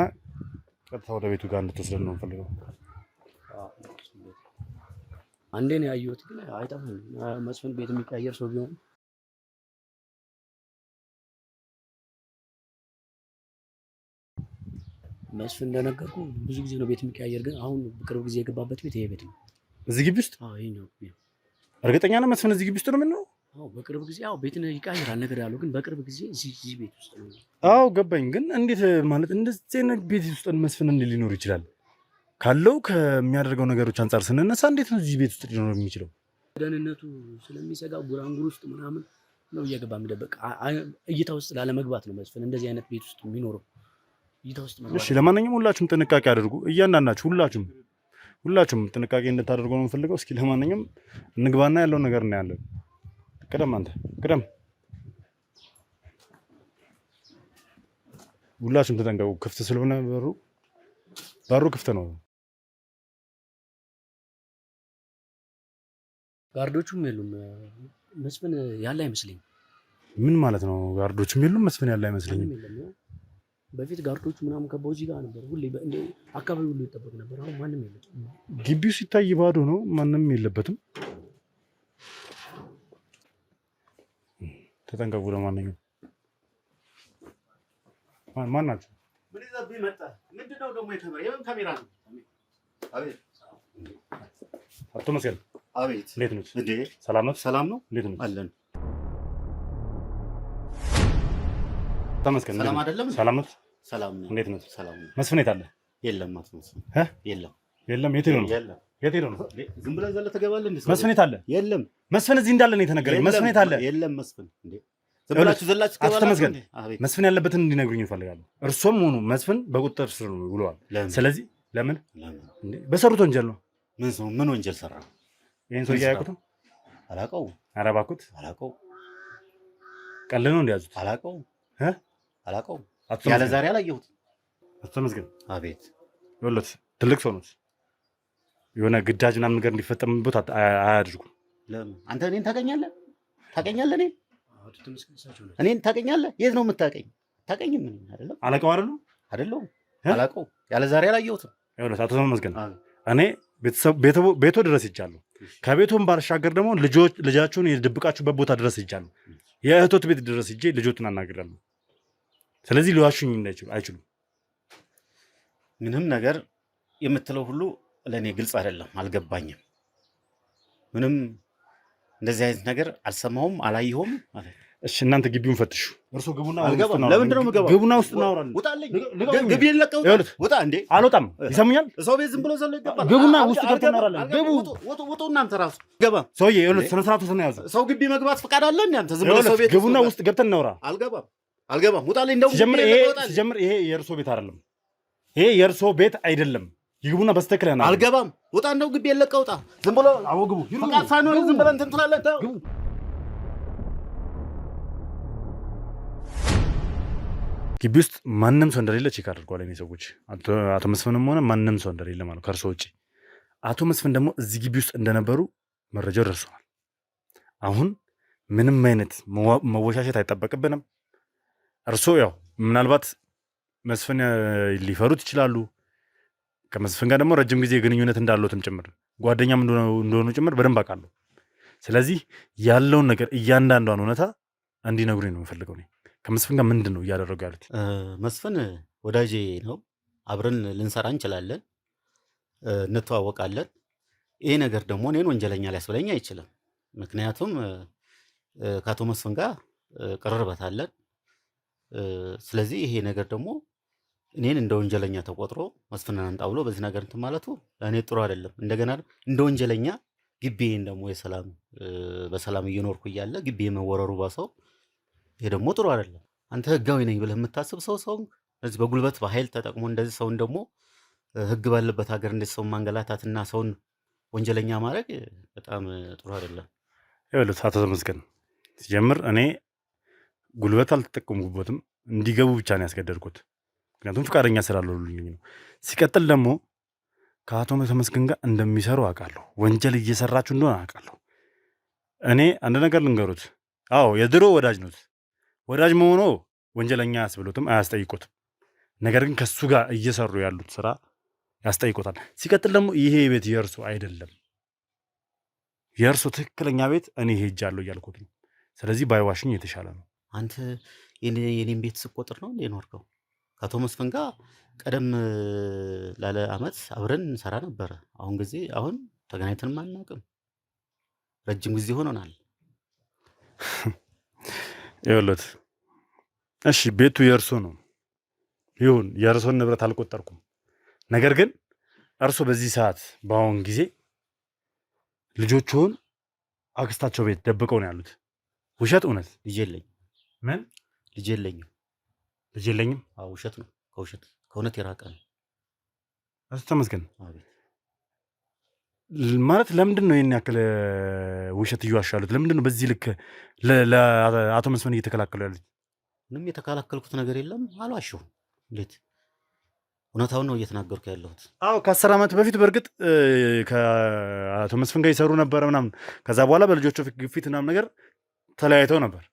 ቀጥታ ወደ ቤቱ ጋር እንድትወስደን ነው ፈልገው። አንዴ ነው ያየሁት፣ ግን አይጠፋም። መስፍን ቤት የሚቀያየር ሰው ቢሆን መስፍን እንደነገርኩ ብዙ ጊዜ ነው ቤት የሚቀያየር፣ ግን አሁን በቅርብ ጊዜ የገባበት ቤት ይሄ ቤት ነው። እዚህ ግቢ ውስጥ? አዎ ይሄኛው። እርግጠኛ ነህ መስፍን እዚህ ግቢ ውስጥ ነው የሚኖረው? አዎ በቅርብ ጊዜ ቤትን ይቀያየራል ነገር ያለው፣ ግን በቅርብ ጊዜ እዚህ ቤት ውስጥ ነው። አዎ ገባኝ። ግን እንዴት ማለት እንደዚህ አይነት ቤት ውስጥ መስፍን እንዴት ሊኖር ይችላል? ካለው ከሚያደርገው ነገሮች አንጻር ስንነሳ እንዴት ነው እዚህ ቤት ውስጥ ሊኖር የሚችለው? ደህንነቱ ስለሚሰጋ ጉራንጉር ውስጥ ምናምን ነው እየገባ የሚደበቅ። እይታ ውስጥ ላለመግባት ነው መስፍን እንደዚህ አይነት ቤት ውስጥ የሚኖረው። እሺ ለማንኛውም ሁላችሁም ጥንቃቄ አድርጉ። እያንዳንዳችሁ ሁላችሁም ጥንቃቄ እንድታደርጉ ነው የምፈልገው። እስኪ ለማንኛውም እንግባና ያለውን ነገር እናያለን። ቅደም፣ አንተ ቅደም። ሁላችሁም ተጠንቀቁ። ክፍት ስለሆነ በሩ ክፍት ነው። ጋርዶቹም የሉም። መስፍን ያለ አይመስለኝም። ምን ማለት ነው? ጋርዶቹም የሉም፣ መስፍን ያለ አይመስለኝም። በፊት ጋርዶቹ ምናምን ከበው እዚህ ጋር ነበር። ሁሌ አካባቢ ሁሉ ይጠበቅ ነበር። አሁን ማንም የለም። ግቢው ሲታይ ባዶ ነው፣ ማንም የለበትም። ተጠንቀቁ። ለማንኛውም ማን ናቸው? ምን ይዘብኝ መጣ? ምንድነው ደግሞ የምን ካሜራ ነው? አቤት። አቶ መስቀል። አቤት። እንዴት ነው? እንዴ ሰላም ነው? ሰላም ነው። እንዴት ነው? አለን። ተመስገን። ሰላም አይደለም? ሰላም ነው። ሰላም ነው። እንዴት ነው? ሰላም ነው። መስፍን የት አለ? የለም መስፍን። የለም። የት ሄዶ ነው? የት ሄዶ ነው? ዝም ብለህ ዘለ ተገባለህ እንዴ? መስፍን የት አለ? የለም። መስፍን እዚህ እንዳለ ነው የተነገረኝ። መስፍን የት አለ? የለም መስፍን። እንዴ ዝም ብላችሁ ዘላችሁ ተገባለህ? ተመስገን። መስፍን ያለበትን እንዲነግሩኝ እፈልጋለሁ። እርሶም ሆኑ መስፍን በቁጥጥር ስር ነው ብለዋል። ስለዚህ ለምን? በሰሩት ወንጀል ነው። ምን ወንጀል ሰራ? ይሄን ሰው ያያቁት? አላውቀውም። ኧረ እባክዎት። አላውቀውም። ቀልድ ነው እንደያዙት? አላውቀውም። አላውቀውም። ያለ ያለ ዛሬ አላየሁት። ተመስገን። አቤት። ይኸውልህ ትልቅ ሰው ነው። የሆነ ግዳጅ ምናምን ነገር እንዲፈጠምበት አያድርጉ። ለምን? አንተ እኔን ታውቀኛለህ? እኔን ታውቀኛለህ? የት ነው የምታውቀኝ? ታውቀኝም ምን አይደለም። አለቃው አይደለም? አላውቀውም። ያለ ዛሬ አላየሁትም። ይኸውልህ አቶ ተመስገን፣ እኔ ቤቶ ድረስ ይቻለሁ። ከቤቱም ባሻገር ደግሞ ልጃችሁን የደብቃችሁበት ቦታ ድረስ ይቻለሁ። የእህቶት ቤት ድረስ ሂጄ ልጆትን አናግራለሁ። ስለዚህ ሊዋሹኝ አይችሉም። ምንም ነገር የምትለው ሁሉ ለእኔ ግልጽ አይደለም፣ አልገባኝም። ምንም እንደዚህ አይነት ነገር አልሰማሁም፣ አላየሁም። እሺ እናንተ ግቢውን ፈትሹ። እርሶ ግቡና ለምንድን ነው የምገባው? ግቡና ውስጥ እናወራለን። ውጣልኝ። ግቢ ለቀው ውጣ። እንዴ አልወጣም። ይሰሙኛል? ሰው ቤት ዝም ብሎ ዘሎ ይገባል። ግቡና ውስጥ ገብተን እናወራለን። ግቡ። ውጡ እናንተ ራሱ ገባ። ሰውዬ ይኸውልህ ስነ ስርዓቱ ያዘ። ሰው ግቢ መግባት ፈቃድ አለ እንዴ? አንተ ዝም ብሎ ሰው ቤት ግቡና ውስጥ ገብተን እናወራ። አልገባም። ውጣልኝ። እንደው ሲጀምር ይሄ የእርሶ ቤት አይደለም። ይሄ የእርሶ ቤት አይደለም። ይግቡና በስተክል ያና አልገባም። ውጣ። እንደው ግቢ ለቀው ውጣ። ዝም ብሎ አወግቡ። ፈቃድ ሳይኖር ዝም ብለህ እንትን ትላለህ። ግቢ ውስጥ ማንም ሰው እንደሌለ ቼክ አድርጓል። እኔ ሰዎች አቶ መስፍንም ሆነ ማንም ሰው እንደሌለ ማለት ከእርሶ ውጭ። አቶ መስፍን ደግሞ እዚህ ግቢ ውስጥ እንደነበሩ መረጃው ደርሶናል። አሁን ምንም አይነት መወሻሸት አይጠበቅብንም። እርሶ ያው ምናልባት መስፍን ሊፈሩት ይችላሉ። ከመስፍን ጋር ደግሞ ረጅም ጊዜ ግንኙነት እንዳለዎትም ጭምር ጓደኛም እንደሆኑ ጭምር በደንብ አውቃለሁ። ስለዚህ ያለውን ነገር እያንዳንዷን እውነታ እንዲነግሩኝ ነው የምፈልገው። እኔ ከመስፍን ጋር ምንድን ነው እያደረጉ ያሉት? መስፍን ወዳጄ ነው። አብረን ልንሰራ እንችላለን፣ እንተዋወቃለን። ይሄ ነገር ደግሞ እኔን ወንጀለኛ ሊያስብለኝ አይችልም። ምክንያቱም ከአቶ መስፍን ጋር ቅርርበት አለን። ስለዚህ ይሄ ነገር ደግሞ እኔን እንደ ወንጀለኛ ተቆጥሮ መስፍንን አምጣ ብሎ በዚህ ነገር እንትን ማለቱ ለእኔ ጥሩ አይደለም። እንደገና እንደ ወንጀለኛ ግቢዬን ደግሞ በሰላም እየኖርኩ እያለ ግቢ የመወረሩ ባሰው፣ ይሄ ደግሞ ጥሩ አይደለም። አንተ ህጋዊ ነኝ ብለህ የምታስብ ሰው እዚህ በጉልበት በኃይል ተጠቅሞ እንደዚህ ሰውን ደግሞ ህግ ባለበት ሀገር እንደዚህ ሰውን ማንገላታትና ሰውን ወንጀለኛ ማድረግ በጣም ጥሩ አይደለም። ይኸውልህ አቶ ተመስገን፣ ሲጀምር እኔ ጉልበት አልተጠቀምኩበትም፣ እንዲገቡ ብቻ ነው ያስገደድኩት። ምክንያቱም ፈቃደኛ ስላልሆኑልኝ ነው። ሲቀጥል ደግሞ ከአቶ ተመስገን ጋር እንደሚሰሩ አውቃለሁ። ወንጀል እየሰራችሁ እንደሆነ አውቃለሁ። እኔ አንድ ነገር ልንገሩት። አዎ የድሮ ወዳጅ ኖት። ወዳጅ መሆኖ ወንጀለኛ አያስብሉትም፣ አያስጠይቁትም። ነገር ግን ከሱ ጋር እየሰሩ ያሉት ስራ ያስጠይቁታል። ሲቀጥል ደግሞ ይሄ ቤት የእርሱ አይደለም፣ የእርሱ ትክክለኛ ቤት እኔ ሄጃለሁ እያልኩት ነው። ስለዚህ ባይዋሽኝ የተሻለ ነው። አንተ የኔን ቤት ስቆጥር ነው እንዴ ኖርከው? ከአቶ መስፍን ጋር ቀደም ላለ አመት አብረን እንሰራ ነበረ። አሁን ተገናኝተንም አናውቅም። ረጅም ጊዜ ሆኖናል። ይኸውልህ እሺ፣ ቤቱ የእርሱ ነው ይሁን፣ የእርሶን ንብረት አልቆጠርኩም። ነገር ግን እርሶ በዚህ ሰዓት በአሁን ጊዜ ልጆቹን አክስታቸው ቤት ደብቀው ነው ያሉት። ውሸት እውነት? ልጅ የለኝም። ምን ልጅ የለኝም? ልጅ የለኝም? አዎ ውሸት ነው። ከእውነት የራቀ ነው። አቶ ተመስገን አቤት። ማለት ለምንድን ነው ይህን ያክል ውሸት እየዋሹ ያሉት? ለምንድን ነው በዚህ ልክ ለአቶ መስፍን እየተከላከሉ ያሉት? ምንም የተከላከልኩት ነገር የለም። አልዋሸሁም። እንዴት? እውነታውን ነው እየተናገርኩ ያለሁት። አዎ ከ10 ዓመት በፊት በእርግጥ ከአቶ መስፍን ጋር ይሰሩ ነበረ ምናምን። ከዛ በኋላ በልጆቹ ግፊት ምናምን ነገር ተለያይተው ነበር።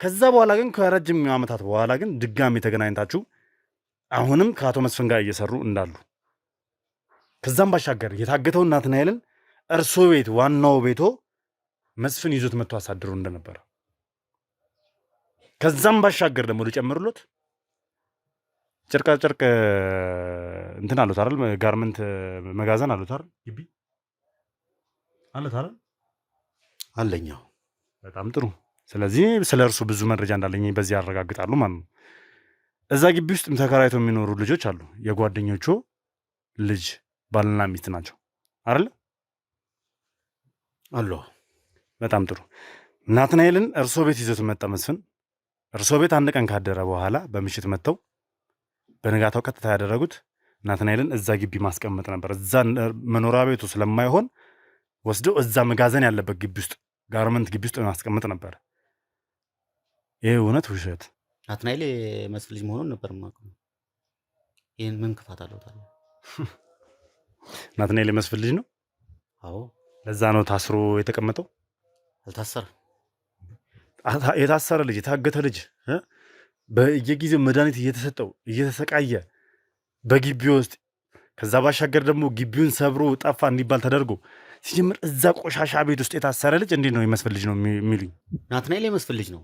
ከዛ በኋላ ግን ከረጅም ዓመታት በኋላ ግን ድጋሚ ተገናኝታችሁ አሁንም ከአቶ መስፍን ጋር እየሰሩ እንዳሉ፣ ከዛም ባሻገር የታገተው ናትናኤልን እርሶ ቤት ዋናው ቤቶ መስፍን ይዞት መጥቶ አሳድሮ እንደነበረ፣ ከዛም ባሻገር ደግሞ ልጨምርሎት ጨርቃ ጨርቅ እንትን አሉት አይደል? ጋርመንት መጋዘን አሉት አይደል? ግቢ አሉት አይደል? አለኛው። በጣም ጥሩ። ስለዚህ ስለ እርሱ ብዙ መረጃ እንዳለኝ በዚህ ያረጋግጣሉ ማለት ነው። እዛ ግቢ ውስጥ ተከራይተው የሚኖሩ ልጆች አሉ። የጓደኞቹ ልጅ ባልና ሚስት ናቸው አይደል? አሎ። በጣም ጥሩ። ናትናኤልን እርሶ ቤት ይዞት መጣ መስፍን። እርሶ ቤት አንድ ቀን ካደረ በኋላ በምሽት መጥተው በነጋታው ቀጥታ ያደረጉት ናትናኤልን እዛ ግቢ ማስቀመጥ ነበር። እዛ መኖሪያ ቤቱ ስለማይሆን ወስደው እዛ መጋዘን ያለበት ግቢ ውስጥ ጋርመንት ግቢ ውስጥ ማስቀመጥ ነበር። ይህ እውነት ውሸት? ናትናኤል የመስፍን ልጅ መሆኑን ነበር የማውቀው። ይህን ምን ክፋት አለው ታዲያ? ናትናኤል የመስፍን ልጅ ነው። አዎ። ለዛ ነው ታስሮ የተቀመጠው። አልታሰረም። የታሰረ ልጅ የታገተ ልጅ በየጊዜው መድኃኒት እየተሰጠው እየተሰቃየ በግቢ ውስጥ፣ ከዛ ባሻገር ደግሞ ግቢውን ሰብሮ ጠፋ እንዲባል ተደርጎ ሲጀምር እዛ ቆሻሻ ቤት ውስጥ የታሰረ ልጅ እንዴት ነው የመስፍን ልጅ ነው የሚሉኝ? ናትናኤል የመስፍን ልጅ ነው።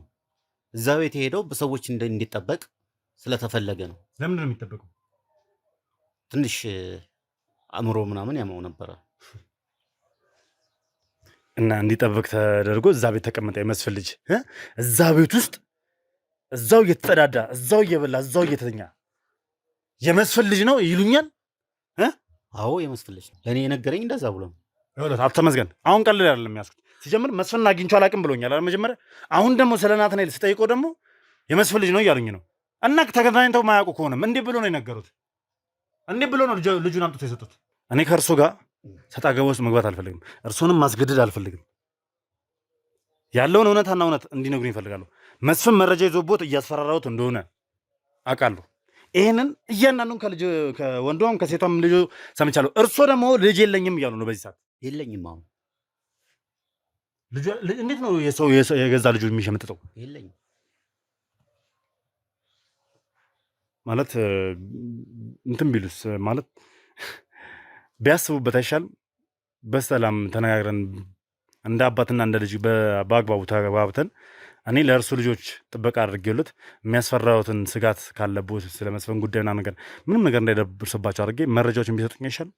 እዛ ቤት የሄደው በሰዎች እንዲጠበቅ ስለተፈለገ ነው። ለምንድን ነው የሚጠበቀው? ትንሽ አእምሮ ምናምን ያመው ነበረ እና እንዲጠበቅ ተደርጎ እዛ ቤት ተቀመጠ የመስፍን ልጅ። እዛ ቤት ውስጥ እዛው እየተጸዳዳ እዛው እየበላ እዛው እየተኛ የመስፍን ልጅ ነው ይሉኛል። አዎ የመስፍን ልጅ ነው። ለእኔ የነገረኝ እንደዛ ብሎ ነው። አቶ ተመስገን አሁን ቀልድ አይደለም የሚያስኩት። ሲጀምር መስፍን አግኝቼው አላውቅም ብሎኛል መጀመሪያ። አሁን ደግሞ ስለ ናትናኤል ስጠይቀው ደግሞ የመስፍን ልጅ ነው እያሉኝ ነው። እና ተገናኝተው ማያውቁ ከሆነም እንዴ ብሎ ነው የነገሩት? እንዴ ብሎ ነው ልጁን አምጥቶ የሰጡት? እኔ ከእርሶ ጋር ሰጣ ገባ ውስጥ መግባት አልፈልግም። እርሶንም ማስገደድ አልፈልግም። ያለውን እውነታና እውነት እንዲነግሩኝ ይፈልጋለሁ። መስፍን መረጃ ይዞቦት እያስፈራራሁት እንደሆነ አውቃለሁ። ይሄንን እያንዳንዱን ከወንዷም ከሴቷም ልጅ ሰምቻለሁ። እርሶ ደግሞ ልጅ የለኝም እያሉ ነው በዚህ ሰዓት። የለኝም። አሁን እንዴት ነው የሰው የገዛ ልጁ የሚሸምጥጠው? የለኝም ማለት እንትን ቢሉስ ማለት ቢያስቡበት አይሻልም? በሰላም ተነጋግረን እንደ አባትና እንደ ልጅ በአግባቡ ተግባብተን እኔ ለእርሱ ልጆች ጥበቃ አድርጌለት የሚያስፈራውትን ስጋት ካለቦት ስለ መስፍን ጉዳይና ነገር ምንም ነገር እንዳይደርስባቸው አድርጌ መረጃዎችን ቢሰጡኝ አይሻልም?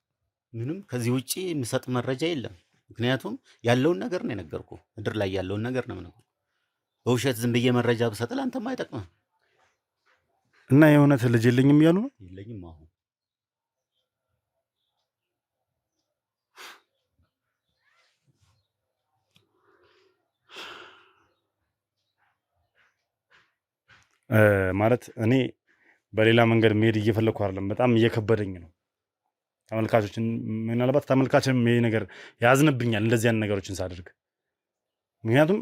ምንም ከዚህ ውጭ የምሰጥ መረጃ የለም። ምክንያቱም ያለውን ነገር ነው የነገርኩ። ምድር ላይ ያለውን ነገር ነው የምነግርህ። በውሸት ዝም ብዬ መረጃ ብሰጥ ለአንተማ አይጠቅምም። እና የእውነት ልጅ የለኝም እያሉ ነው? የለኝም። አሁን ማለት እኔ በሌላ መንገድ መሄድ እየፈለግኩ አይደለም፣ በጣም እየከበደኝ ነው። ተመልካቾችን ምናልባት ተመልካችም ይሄ ነገር ያዝንብኛል እንደዚህ አይነት ነገሮችን ሳደርግ። ምክንያቱም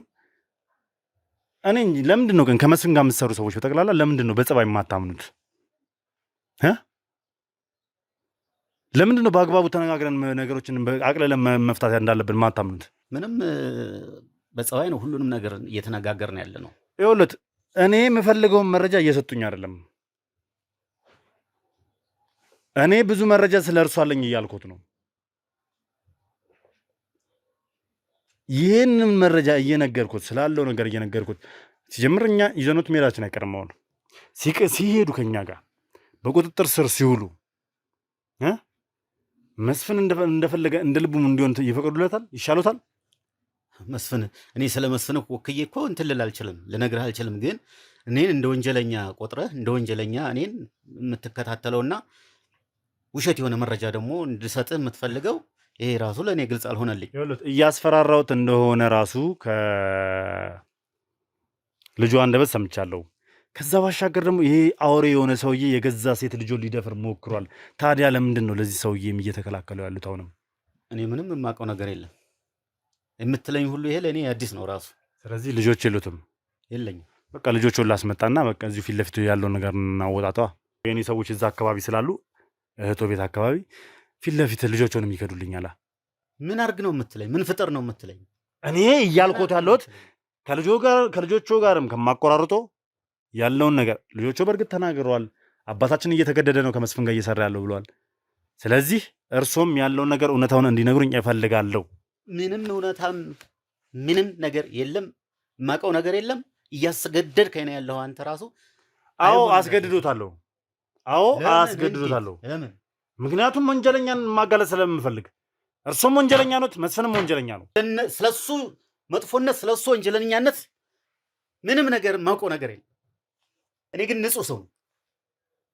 እኔ ለምንድን ነው ግን ከመስፍን ጋር የምትሰሩ ሰዎች በጠቅላላ ለምንድን ነው በጸባይ የማታምኑት? ለምንድን ነው በአግባቡ ተነጋግረን ነገሮችን አቅልለን መፍታት እንዳለብን ማታምኑት? ምንም በጸባይ ነው ሁሉንም ነገር እየተነጋገርን ያለ ነው። ይኸውልህ እኔ የምፈልገውን መረጃ እየሰጡኝ አይደለም። እኔ ብዙ መረጃ ስለ እርሱ አለኝ እያልኩት ነው። ይህንን መረጃ እየነገርኩት ስላለው ነገር እየነገርኩት ሲጀምር እኛ ይዘኑት መሄዳችን አይቀርም። አሁን ሲሄዱ ከኛ ጋር በቁጥጥር ስር ሲውሉ መስፍን እንደፈለገ እንደ ልቡም እንዲሆን ይፈቅዱለታል? ይሻሉታል? መስፍን እኔ ስለ መስፍን ወክዬ እኮ እንትን ልል አልችልም፣ ልነግርህ አልችልም። ግን እኔን እንደ ወንጀለኛ ቆጥረህ እንደ ወንጀለኛ እኔን የምትከታተለውና ውሸት የሆነ መረጃ ደግሞ እንድሰጥህ የምትፈልገው ይሄ ራሱ ለእኔ ግልጽ አልሆነልኝ። እያስፈራራሁት እንደሆነ ራሱ ከልጇ አንደበት ሰምቻለሁ። ከዛ ባሻገር ደግሞ ይሄ አውሬ የሆነ ሰውዬ የገዛ ሴት ልጆን ሊደፍር ሞክሯል። ታዲያ ለምንድን ነው ለዚህ ሰውዬም እየተከላከሉ ያሉት? አሁንም እኔ ምንም የማውቀው ነገር የለም። የምትለኝ ሁሉ ይሄ ለእኔ አዲስ ነው ራሱ። ስለዚህ ልጆች የሉትም? የለኝም። በቃ ልጆቹን ላስመጣና በቃ እዚሁ ፊት ለፊቱ ያለውን ነገር እናወጣቷ። የኔ ሰዎች እዛ አካባቢ ስላሉ እህቶ ቤት አካባቢ ፊት ለፊት ልጆቹንም ይከዱልኛል። ምን አርግ ነው የምትለኝ? ምን ፍጠር ነው የምትለኝ? እኔ እያልኩት ያለሁት ከልጆቹ ጋርም ከማቆራርጦ ያለውን ነገር ልጆቹ በእርግጥ ተናግረዋል። አባታችን እየተገደደ ነው ከመስፍን ጋር እየሰራ ያለው ብለዋል። ስለዚህ እርሶም ያለውን ነገር እውነታውን እንዲነግሩኝ እፈልጋለሁ። ምንም እውነታም ምንም ነገር የለም። የማውቀው ነገር የለም። እያስገደድከኝ ነው ያለው አንተ ራሱ። አዎ አስገድዶታለሁ። ለምን? ምክንያቱም ወንጀለኛን ማጋለጥ ስለምፈልግ። እርሶም ወንጀለኛ ኖት፣ መስፍንም ወንጀለኛ ነው። ስለሱ መጥፎነት ስለሱ ወንጀለኛነት ምንም ነገር የማውቀው ነገር የለም። እኔ ግን ንጹህ ሰው ነኝ።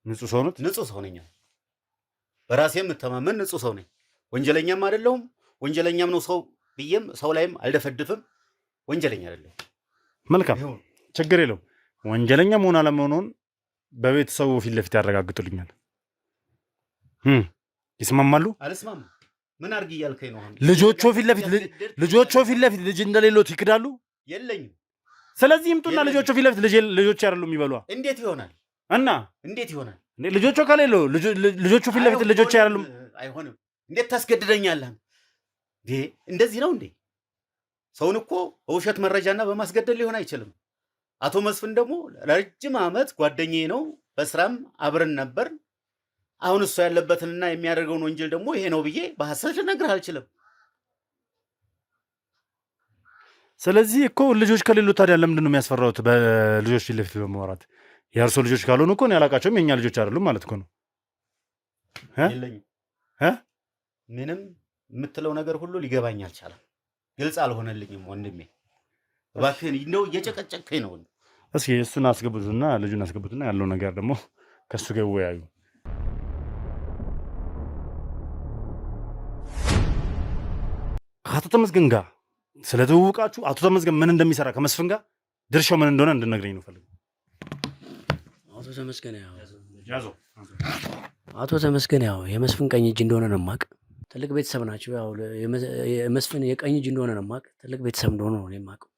ንጹህ ሰው ኖት? ንጹህ ሰው ነኝ። በራሴ የምተማመን ንጹህ ሰው ነኝ። ወንጀለኛም አይደለሁም። ወንጀለኛም ነው ሰው ብዬም ሰው ላይም አልደፈድፍም። ወንጀለኛ አይደለሁም። መልካም፣ ችግር የለውም። ወንጀለኛ መሆን አለመሆኑን በቤተሰቡ ፊት ለፊት ያረጋግጡልኛል። ይስማማሉ? አልስማማም። ምን አድርግ እያልከኝ ነው? ልጆቹ ፊት ለፊት ልጅ እንደሌሎት ይክዳሉ? የለኝም። ስለዚህ ይምጡና ልጆቹ ፊት ለፊት ልጆች አይደሉም ይበሏ። እንዴት ይሆናል? እና እንዴት ይሆናል? ልጆቹ ከሌሉ ልጆቹ ፊት ለፊት ልጆች አይደሉም? አይሆንም። እንዴት ታስገድደኛለህ? እንደዚህ ነው እንዴ? ሰውን እኮ በውሸት መረጃና በማስገደድ ሊሆን አይችልም። አቶ መስፍን ደግሞ ለረጅም ዓመት ጓደኛዬ ነው። በስራም አብረን ነበር። አሁን እሱ ያለበትንና የሚያደርገውን ወንጀል ደግሞ ይሄ ነው ብዬ በሐሰት ልነግርህ አልችልም። ስለዚህ እኮ ልጆች ከሌሉ ታዲያ ለምንድን ነው የሚያስፈራውት? በልጆች ፊት ለፊት በማውራት የእርሶ ልጆች ካልሆኑ እኮ እኔ አላውቃቸውም፣ የእኛ ልጆች አይደሉም ማለት እኮ ነው። የለኝም። ምንም የምትለው ነገር ሁሉ ሊገባኝ አልቻለም። ግልጽ አልሆነልኝም ወንድሜ። እባክህን እንደው እየጨቀጨቅከኝ ነው። እስኪ እሱን አስገቡትና ልጁን አስገቡትና ያለው ነገር ደግሞ ከእሱ ጋር ይወያዩ። ከአቶ ተመስገን ጋር ስለተዋወቃችሁ አቶ ተመስገን ምን እንደሚሰራ ከመስፍን ጋር ድርሻው ምን እንደሆነ እንድነግረኝ ነው ፈልግ። አቶ ተመስገን ያው የመስፍን ቀኝ እጅ እንደሆነ ነው የማውቅ። ትልቅ ቤተሰብ ናቸው። ያው የመስፍን የቀኝ እጅ እንደሆነ ነው የማውቅ። ትልቅ ቤተሰብ እንደሆነ ነው የማውቀው።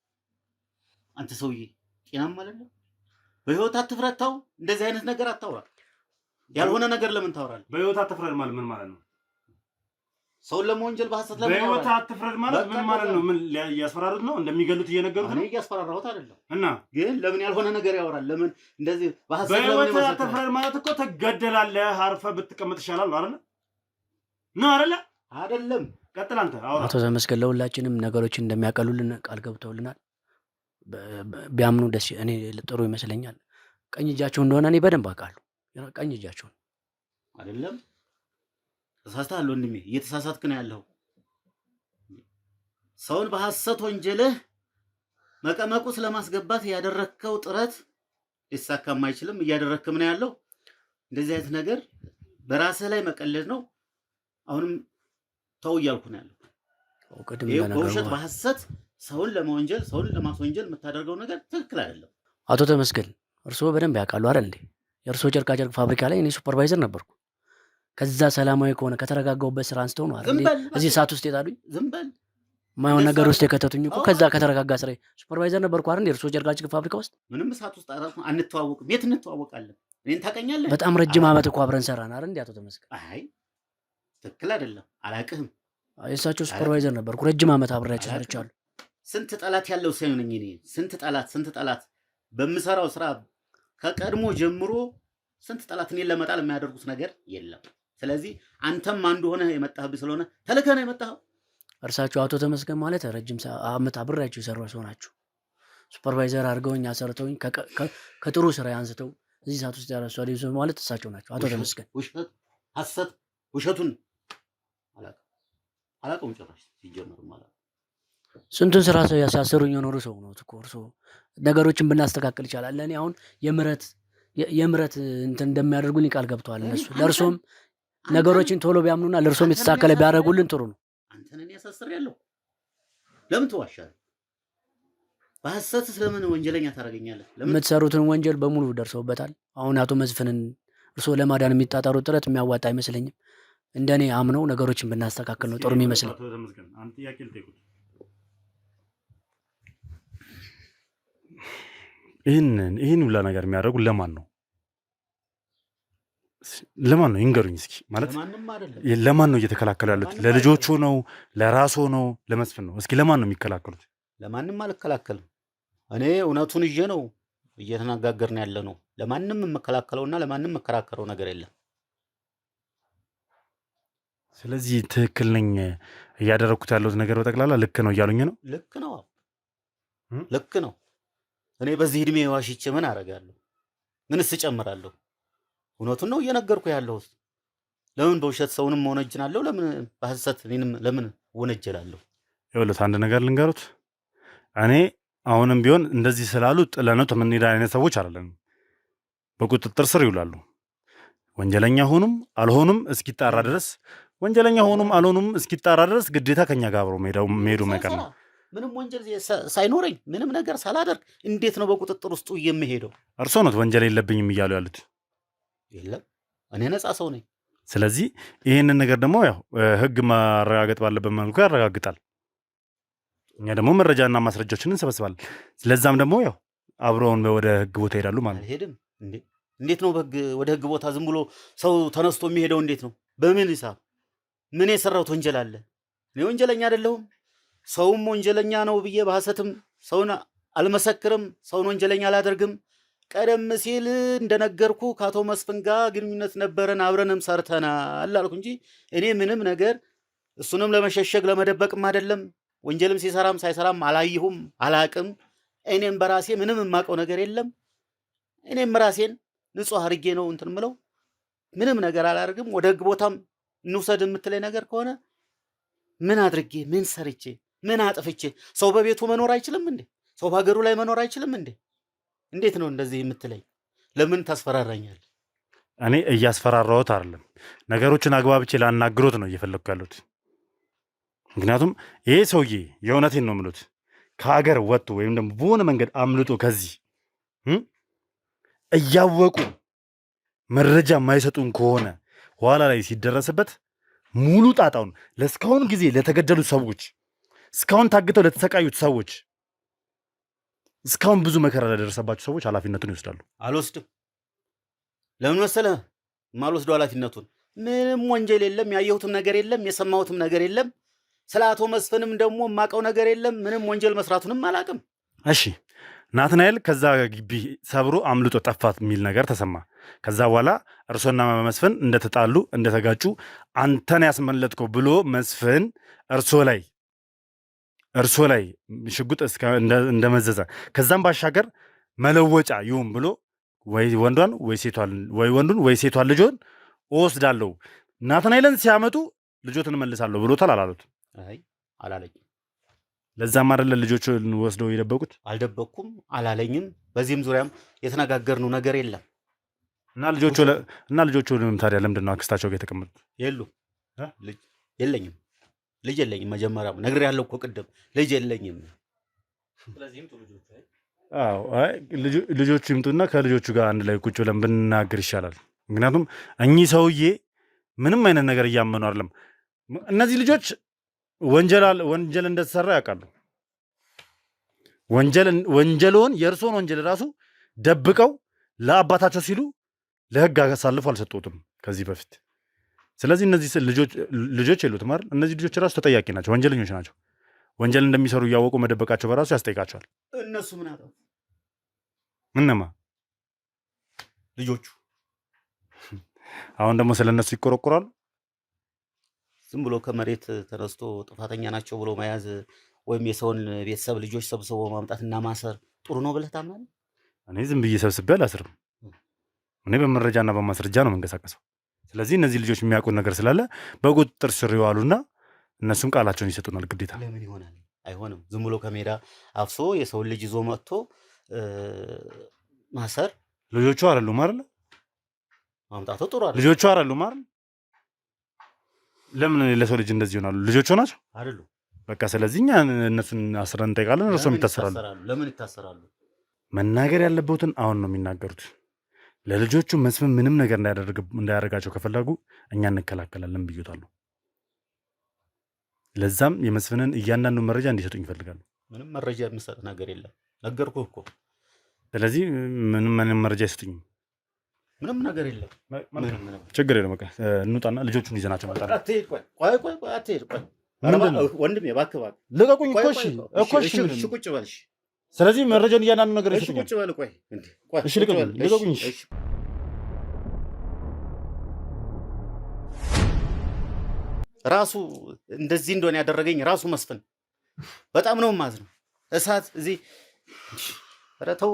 አንተ ሰውዬ ጤናም ማለት ነው? በህይወት አትፍረታው። እንደዚህ አይነት ነገር አታውራ። ያልሆነ ነገር ለምን ታወራለህ? በህይወት አትፍረድ ማለት ምን ማለት ነው? ሰውን ለመወንጀል በሐሰት ለምን ታወራለህ? በህይወት አትፍረድ ማለት ምን ማለት ነው? ምን እያስፈራሩት ነው? እንደሚገሉት እየነገሩት ነው? እኔ እያስፈራራሁት አይደለም። እና ግን ለምን ያልሆነ ነገር ያወራል? ለምን እንደዚህ በሐሰት ለምን በህይወት ይመሰክራል? አትፍረድ ማለት እኮ ትገደላለህ፣ አርፈህ ብትቀመጥ ይሻላል ነው አይደል? ነው አይደል? አይደለም። ቀጥል አንተ አውራ። አቶ ተመስገን ለሁላችንም ነገሮችን እንደሚያቀሉልን ቃል ገብተውልናል። ቢያምኑ ደስ እኔ ጥሩ ይመስለኛል። ቀኝ እጃቸው እንደሆነ እኔ በደንብ አውቃለሁ። ቀኝ እጃቸው አይደለም። ተሳስተሃል ወንድሜ፣ እየተሳሳትክ ነው ያለው። ሰውን በሐሰት ወንጀልህ መቀመቁ ስለማስገባት ያደረከው ጥረት ሊሳካም አይችልም። እያደረክም ነው ያለው። እንደዚህ አይነት ነገር በራስህ ላይ መቀለድ ነው። አሁንም ተው እያልኩ ነው ያለው። በውሸት በሐሰት ሰውን ለመወንጀል ሰውን ለማስወንጀል የምታደርገው ነገር ትክክል አይደለም። አቶ ተመስገን እርስዎ በደንብ ያውቃሉ አይደል እንዴ? የእርስዎ ጨርቃጨርቅ ፋብሪካ ላይ እኔ ሱፐርቫይዘር ነበርኩ። ከዛ ሰላማዊ ከሆነ ከተረጋጋውበት ስራ አንስተው ነው አይደል እዚህ ሰዓት ውስጥ የጣሉኝ። ዝም በል ማይሆን ነገር ውስጥ የከተቱኝ እኮ ከዛ ከተረጋጋ ስራ ሱፐርቫይዘር ነበርኩ አይደል? የእርስዎ ጨርቃጨርቅ ፋብሪካ ውስጥ ምንም ሰዓት ውስጥ አንተዋወቅም። የት እንተዋወቃለን? እኔን ታውቀኛለህ? በጣም ረጅም ዓመት እኮ አብረን ሰራን አይደል እንዴ? አቶ ተመስገን አይ ትክክል አይደለም። አላውቅህም። የእሳቸው ሱፐርቫይዘር ነበርኩ። ረጅም ዓመት አብሬያቸው ሰርቻለሁ። ስንት ጠላት ያለው ሰው ነኝ እኔ። ስንት ጠላት በምሰራው ስራ ከቀድሞ ጀምሮ ስንት ጠላት እኔን ለመጣል የሚያደርጉት ነገር የለም። ስለዚህ አንተም አንዱ ሆነ የመጣህብኝ ስለሆነ ተልከህ ነው የመጣኸው። እርሳቸው አቶ ተመስገን ማለት ረጅም ዓመት አብሬያቸው የሰራው ሰው ናቸው። ሱፐርቫይዘር አድርገውኝ አሰርተውኝ ከጥሩ ስራ አንስተው እዚህ ሰዓት ውስጥ ያደረሱ ማለት እሳቸው ናቸው። አቶ ተመስገን ውሸት፣ ሐሰት፣ ውሸቱን አላውቀውም ጭራሽ ሲጀምር ማለት ስንቱን ስራ ሲያሰሩኝ የኖሩ ሰው ነው እኮ እርሶ። ነገሮችን ብናስተካከል ይቻላል። ለእኔ አሁን የምረት እንትን እንደሚያደርጉልኝ ቃል ገብተዋል እነሱ። ለእርሶም ነገሮችን ቶሎ ቢያምኑና ለእርሶም የተስተካከለ ቢያደርጉልን ጥሩ ነው። አንተን እኔ ያሳስሬያለሁ። ለምን ትዋሻለህ? በሐሰት ስለምን ወንጀለኛ ታደርገኛለህ? የምትሰሩትን ወንጀል በሙሉ ደርሰውበታል። አሁን አቶ መስፍንን እርሶ ለማዳን የሚጣጣሩት ጥረት የሚያዋጣ አይመስለኝም። እንደኔ አምነው ነገሮችን ብናስተካከል ነው ጥሩ የሚመስለኝ። ይህን ሁላ ነገር የሚያደርጉ ለማን ነው? ለማን ነው ይንገሩኝ እስኪ። ማለት ለማን ነው እየተከላከሉ ያሉት? ለልጆቹ ነው? ለራሱ ነው? ለመስፍን ነው? እስኪ ለማን ነው የሚከላከሉት? ለማንም አልከላከልም። እኔ እውነቱን ይዤ ነው እየተነጋገርን ያለ ነው። ለማንም የምከላከለውና ለማንም የምከራከረው ነገር የለም። ስለዚህ ትክክል ነኝ፣ እያደረግኩት ያለሁት ነገር በጠቅላላ ልክ ነው እያሉኝ ነው? ልክ ነው። እኔ በዚህ እድሜ ዋሽቼ ምን አደርጋለሁ? ምንስ እጨምራለሁ? እውነቱን ነው እየነገርኩ ያለሁት። ለምን በውሸት ሰውንም ወነጅናለሁ? ለምን በሐሰት እኔንም ለምን ወነጀላለሁ? ይኸውልህ አንድ ነገር ልንገሩት። እኔ አሁንም ቢሆን እንደዚህ ስላሉ ጥለነው የምንሄድ አይነት ሰዎች አይደለም። በቁጥጥር ስር ይውላሉ። ወንጀለኛ ሆኑም አልሆኑም እስኪጣራ ድረስ ወንጀለኛ ሆኑም አልሆኑም እስኪጣራ ድረስ ግዴታ ከኛ ጋር አብሮ መሄዱ ማይቀር ነው። ምንም ወንጀል ሳይኖረኝ ምንም ነገር ሳላደርግ እንዴት ነው በቁጥጥር ውስጥ የምሄደው? እርስዎ ነው ወንጀል የለብኝም እያሉ ያሉት። የለም እኔ ነፃ ሰው ነኝ። ስለዚህ ይህንን ነገር ደግሞ ያው ህግ ማረጋገጥ ባለበት መልኩ ያረጋግጣል። እኛ ደግሞ መረጃና ማስረጃዎችን እንሰበስባለን። ስለዛም ደግሞ ያው አብረውን ወደ ህግ ቦታ ይሄዳሉ ማለት ነው። አልሄድም እንዴ? እንዴት ነው ወደ ህግ ቦታ ዝም ብሎ ሰው ተነስቶ የሚሄደው? እንዴት ነው? በምን ሂሳብ? ምን የሰራሁት ወንጀል አለ? እኔ ወንጀለኛ አይደለሁም። ሰውም ወንጀለኛ ነው ብዬ በሐሰትም ሰውን አልመሰክርም። ሰውን ወንጀለኛ አላደርግም። ቀደም ሲል እንደነገርኩ ከአቶ መስፍን ጋር ግንኙነት ነበረን፣ አብረንም ሰርተናል አልኩ እንጂ እኔ ምንም ነገር እሱንም ለመሸሸግ ለመደበቅም አይደለም። ወንጀልም ሲሰራም ሳይሰራም አላየሁም፣ አላቅም። እኔም በራሴ ምንም የማውቀው ነገር የለም። እኔም ራሴን ንጹህ አድርጌ ነው እንትን ምለው። ምንም ነገር አላደርግም። ወደ ህግ ቦታም እንውሰድ የምትለኝ ነገር ከሆነ ምን አድርጌ ምን ሰርቼ ምን አጥፍቼ? ሰው በቤቱ መኖር አይችልም እንዴ? ሰው በሀገሩ ላይ መኖር አይችልም እንዴ? እንዴት ነው እንደዚህ የምትለኝ? ለምን ታስፈራራኛል? እኔ እያስፈራራሁት አይደለም። ነገሮችን አግባብቼ ላናግሮት ነው እየፈለግኩ ያሉት። ምክንያቱም ይሄ ሰውዬ የእውነቴን ነው የምሉት ከሀገር ወጥቶ ወይም ደግሞ በሆነ መንገድ አምልጦ ከዚህ እያወቁ መረጃ የማይሰጡን ከሆነ ኋላ ላይ ሲደረስበት ሙሉ ጣጣውን ለእስካሁን ጊዜ ለተገደሉት ሰዎች፣ እስካሁን ታግተው ለተሰቃዩት ሰዎች እስካሁን ብዙ መከራ ለደረሰባቸው ሰዎች ኃላፊነቱን ይወስዳሉ። አልወስድም። ለምን መሰለህ የማልወስደው ኃላፊነቱን? ምንም ወንጀል የለም፣ ያየሁትም ነገር የለም፣ የሰማሁትም ነገር የለም። ስለ አቶ መስፍንም ደግሞ የማውቀው ነገር የለም። ምንም ወንጀል መስራቱንም አላውቅም። እሺ ናትናኤል ከዛ ግቢ ሰብሮ አምልጦ ጠፋት የሚል ነገር ተሰማ። ከዛ በኋላ እርሶና መስፍን እንደተጣሉ እንደተጋጩ አንተን ያስመለጥከው ብሎ መስፍን እርሶ ላይ ሽጉጥ እንደመዘዘ ከዛም ባሻገር መለወጫ ይሁን ብሎ ወይ ወንዱን ወይ ሴቷን ልጆን እወስዳለሁ ናትናኤልን ሲያመጡ ልጆትን እመልሳለሁ ብሎታል አላሉት? አይ አላለኝም። ለዛም አይደለ ልጆቹን ወስደው የደበቁት? አልደበኩም፣ አላለኝም። በዚህም ዙሪያም የተነጋገርነው ነገር የለም። እና ልጆቹንም ታዲያ ለምንድን ነው አክስታቸው ጋር የተቀመጡት? የሉም። የለኝም፣ ልጅ የለኝም። መጀመሪያም ነግሬያለሁ እኮ ቅድም ልጅ የለኝም። ስለዚህም ልጆቹ ይምጡና ከልጆቹ ጋር አንድ ላይ ቁጭ ብለን ብንናገር ይሻላል። ምክንያቱም እኚህ ሰውዬ ምንም አይነት ነገር እያመኑ አይደለም። እነዚህ ልጆች ወንጀል እንደተሰራ ያውቃሉ። ወንጀልን የእርሶን ወንጀል ራሱ ደብቀው ለአባታቸው ሲሉ ለሕግ አሳልፎ አልሰጡትም ከዚህ በፊት። ስለዚህ እነዚህ ልጆች የሉትም አይደል? እነዚህ ልጆች ራሱ ተጠያቂ ናቸው፣ ወንጀለኞች ናቸው። ወንጀል እንደሚሰሩ እያወቁ መደበቃቸው በራሱ ያስጠይቃቸዋል። እነሱ ምን አጠፉ? እነማ ልጆቹ? አሁን ደግሞ ስለ እነሱ ይቆረቆራሉ። ዝም ብሎ ከመሬት ተነስቶ ጥፋተኛ ናቸው ብሎ መያዝ ወይም የሰውን ቤተሰብ ልጆች ሰብስቦ ማምጣትና ማሰር ጥሩ ነው ብለህ ታምናለህ? እኔ ዝም ብዬ ሰብስቤ አላስርም። እኔ በመረጃና በማስረጃ ነው የምንቀሳቀሰው። ስለዚህ እነዚህ ልጆች የሚያውቁት ነገር ስላለ በቁጥጥር ስር ይዋሉና እነሱም ቃላቸውን ይሰጡናል ግዴታ። ለምን ይሆናል? አይሆንም። ዝም ብሎ ከሜዳ አፍሶ የሰውን ልጅ ይዞ መጥቶ ማሰር። ልጆቹ አይደሉም አይደል? ማምጣቱ ጥሩ አይደል? ልጆቹ አይደሉም አይደል? ለምን ለሰው ልጅ እንደዚህ ይሆናሉ? ልጆቹ ናቸው አይደሉም? በቃ ስለዚህ እኛ እነሱን አስረን እንጠይቃለን፣ እነሱም ይታሰራሉ። ለምን ይታሰራሉ? መናገር ያለበትን አሁን ነው የሚናገሩት። ለልጆቹ መስፍን ምንም ነገር እንዳያደርጋቸው ከፈለጉ እኛ እንከላከላለን ብዩታለሁ። ለዛም የመስፍንን እያንዳንዱ መረጃ እንዲሰጡኝ ይፈልጋሉ። ምንም መረጃ የምሰጥ ነገር የለም፣ ነገርኩህ እኮ። ስለዚህ ምንም መረጃ አይሰጡኝም። ምንም ነገር የለም። ችግር የለም። በቃ እንውጣና ልጆቹን ይዘናቸው መጣ። አትሄድ፣ ቆይ አትሄድ፣ ቆይ ወንድሜ እባክህ ልቀቁኝ እኮ። እሺ ቁጭ በል። ስለዚህ መረጃውን እያንዳንዱ ነገር ይሰጡኛል። ቁጭ በል። ቆይ እሺ ልቀቁኝ። ራሱ እንደዚህ እንደሆነ ያደረገኝ ራሱ መስፍን በጣም ነው የማዝነው። እሳት እዚህ ረተው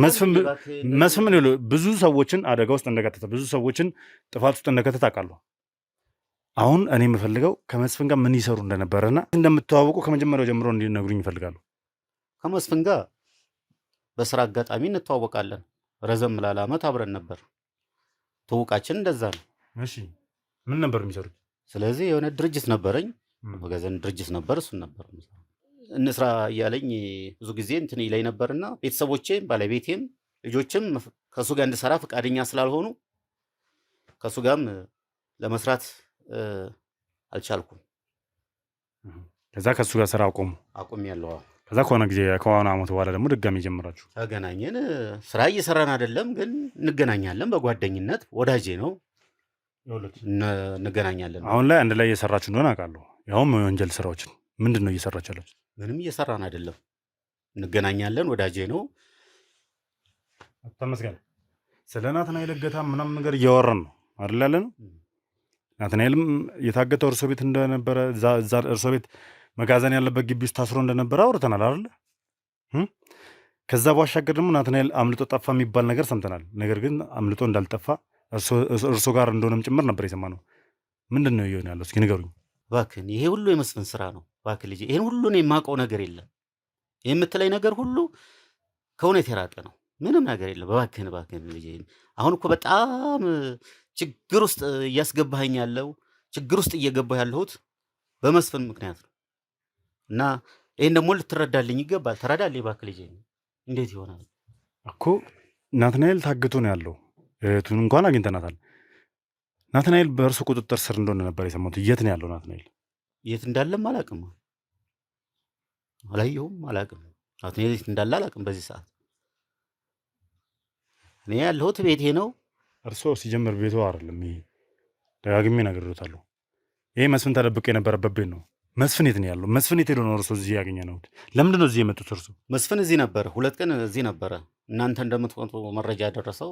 መስፍን ብዙ ሰዎችን አደጋ ውስጥ እንደከተተ ብዙ ሰዎችን ጥፋት ውስጥ እንደከተተ አውቃለሁ። አሁን እኔ የምፈልገው ከመስፍን ጋር ምን ይሰሩ እንደነበረና እንደምትተዋወቁ ከመጀመሪያው ጀምሮ እንዲነግሩኝ ይፈልጋሉ። ከመስፍን ጋር በስራ አጋጣሚ እንተዋወቃለን። ረዘም ላለ ዓመት አብረን ነበር። ትውቃችን እንደዛ ነው። እሺ ምን ነበር የሚሰሩት? ስለዚህ የሆነ ድርጅት ነበረኝ፣ መጋዘን ድርጅት ነበር። እሱን ነበር እንስራ እያለኝ ብዙ ጊዜ እንትን ይለኝ ነበርና ቤተሰቦቼም ባለቤቴም ልጆችም ከእሱ ጋር እንድሰራ ፈቃደኛ ስላልሆኑ ከእሱ ጋርም ለመስራት አልቻልኩም። ከዛ ከእሱ ጋር ስራ አቁሜያለሁ። ከዛ ከሆነ ዓመት በኋላ ደግሞ ድጋሚ ጀምራችሁ ተገናኘን። ስራ እየሰራን አይደለም ግን እንገናኛለን። በጓደኝነት ወዳጄ ነው፣ እንገናኛለን። አሁን ላይ አንድ ላይ እየሰራችሁ እንደሆነ አውቃለሁ። ያውም የወንጀል ስራዎችን ምንድን ነው እየሰራችሁ ያላችሁ? ምንም እየሰራን አይደለም፣ እንገናኛለን። ወዳጄ ነው። ተመስገን። ስለ ናትናኤል እገታ ምናምን ነገር እያወራን ነው አይደል ያለ ነው። ናትናኤልም የታገተው እርሶ ቤት እንደነበረ እዛ እርሶ ቤት መጋዘን ያለበት ግቢ ውስጥ ታስሮ እንደነበረ አውርተናል አይደል? ከዛ ባሻገር ደግሞ ናትናኤል አምልጦ ጠፋ የሚባል ነገር ሰምተናል። ነገር ግን አምልጦ እንዳልጠፋ እርሶ ጋር እንደሆነም ጭምር ነበር የሰማነው። ምንድን ነው እየሆነ ያለው? እስኪ ንገሩኝ እባክህን። ይሄ ሁሉ የመስፍን ስራ ነው። እባክህ ልጄ፣ ይሄን ሁሉ እኔ የማውቀው ነገር የለም። የምትለኝ ነገር ሁሉ ከእውነት የራቀ ነው። ምንም ነገር የለም። እባክህን ልጄ። አሁን እኮ በጣም ችግር ውስጥ እያስገባኸኝ ያለው ችግር ውስጥ እየገባሁ ያለሁት በመስፍን ምክንያት ነው እና ይህን ደግሞ ልትረዳልኝ ይገባል። ተረዳልኝ እባክህ ልጄ። እንዴት ይሆናል እኮ ናትናኤል ታግቶ ነው ያለው። እህቱን እንኳን አግኝተናታል። ናትናኤል በእርሱ ቁጥጥር ስር እንደሆነ ነበር የሰማሁት። የት ነው ያለው ናትናኤል? የት እንዳለም አላውቅም፣ አላየሁም፣ አላውቅም። አሁን እኔ እንዳለ አላውቅም በዚህ ሰዓት። እኔ ያለሁት ቤቴ ነው። እርስዎ ሲጀምር ቤቱ አይደለም ይሄ፣ ደጋግሜ ነግሬዎታለሁ። ይሄ መስፍን ተደብቆ የነበረበት ቤት ነው። መስፍን የት ነው ያለው? መስፍን የት ሄዶ ነው እርስዎ እዚህ ያገኘነው? ለምንድን ነው እዚህ የመጡት እርስዎ? መስፍን እዚህ ነበረ፣ 2 ቀን እዚህ ነበረ። እናንተ እንደምትወጡ መረጃ ደረሰው፣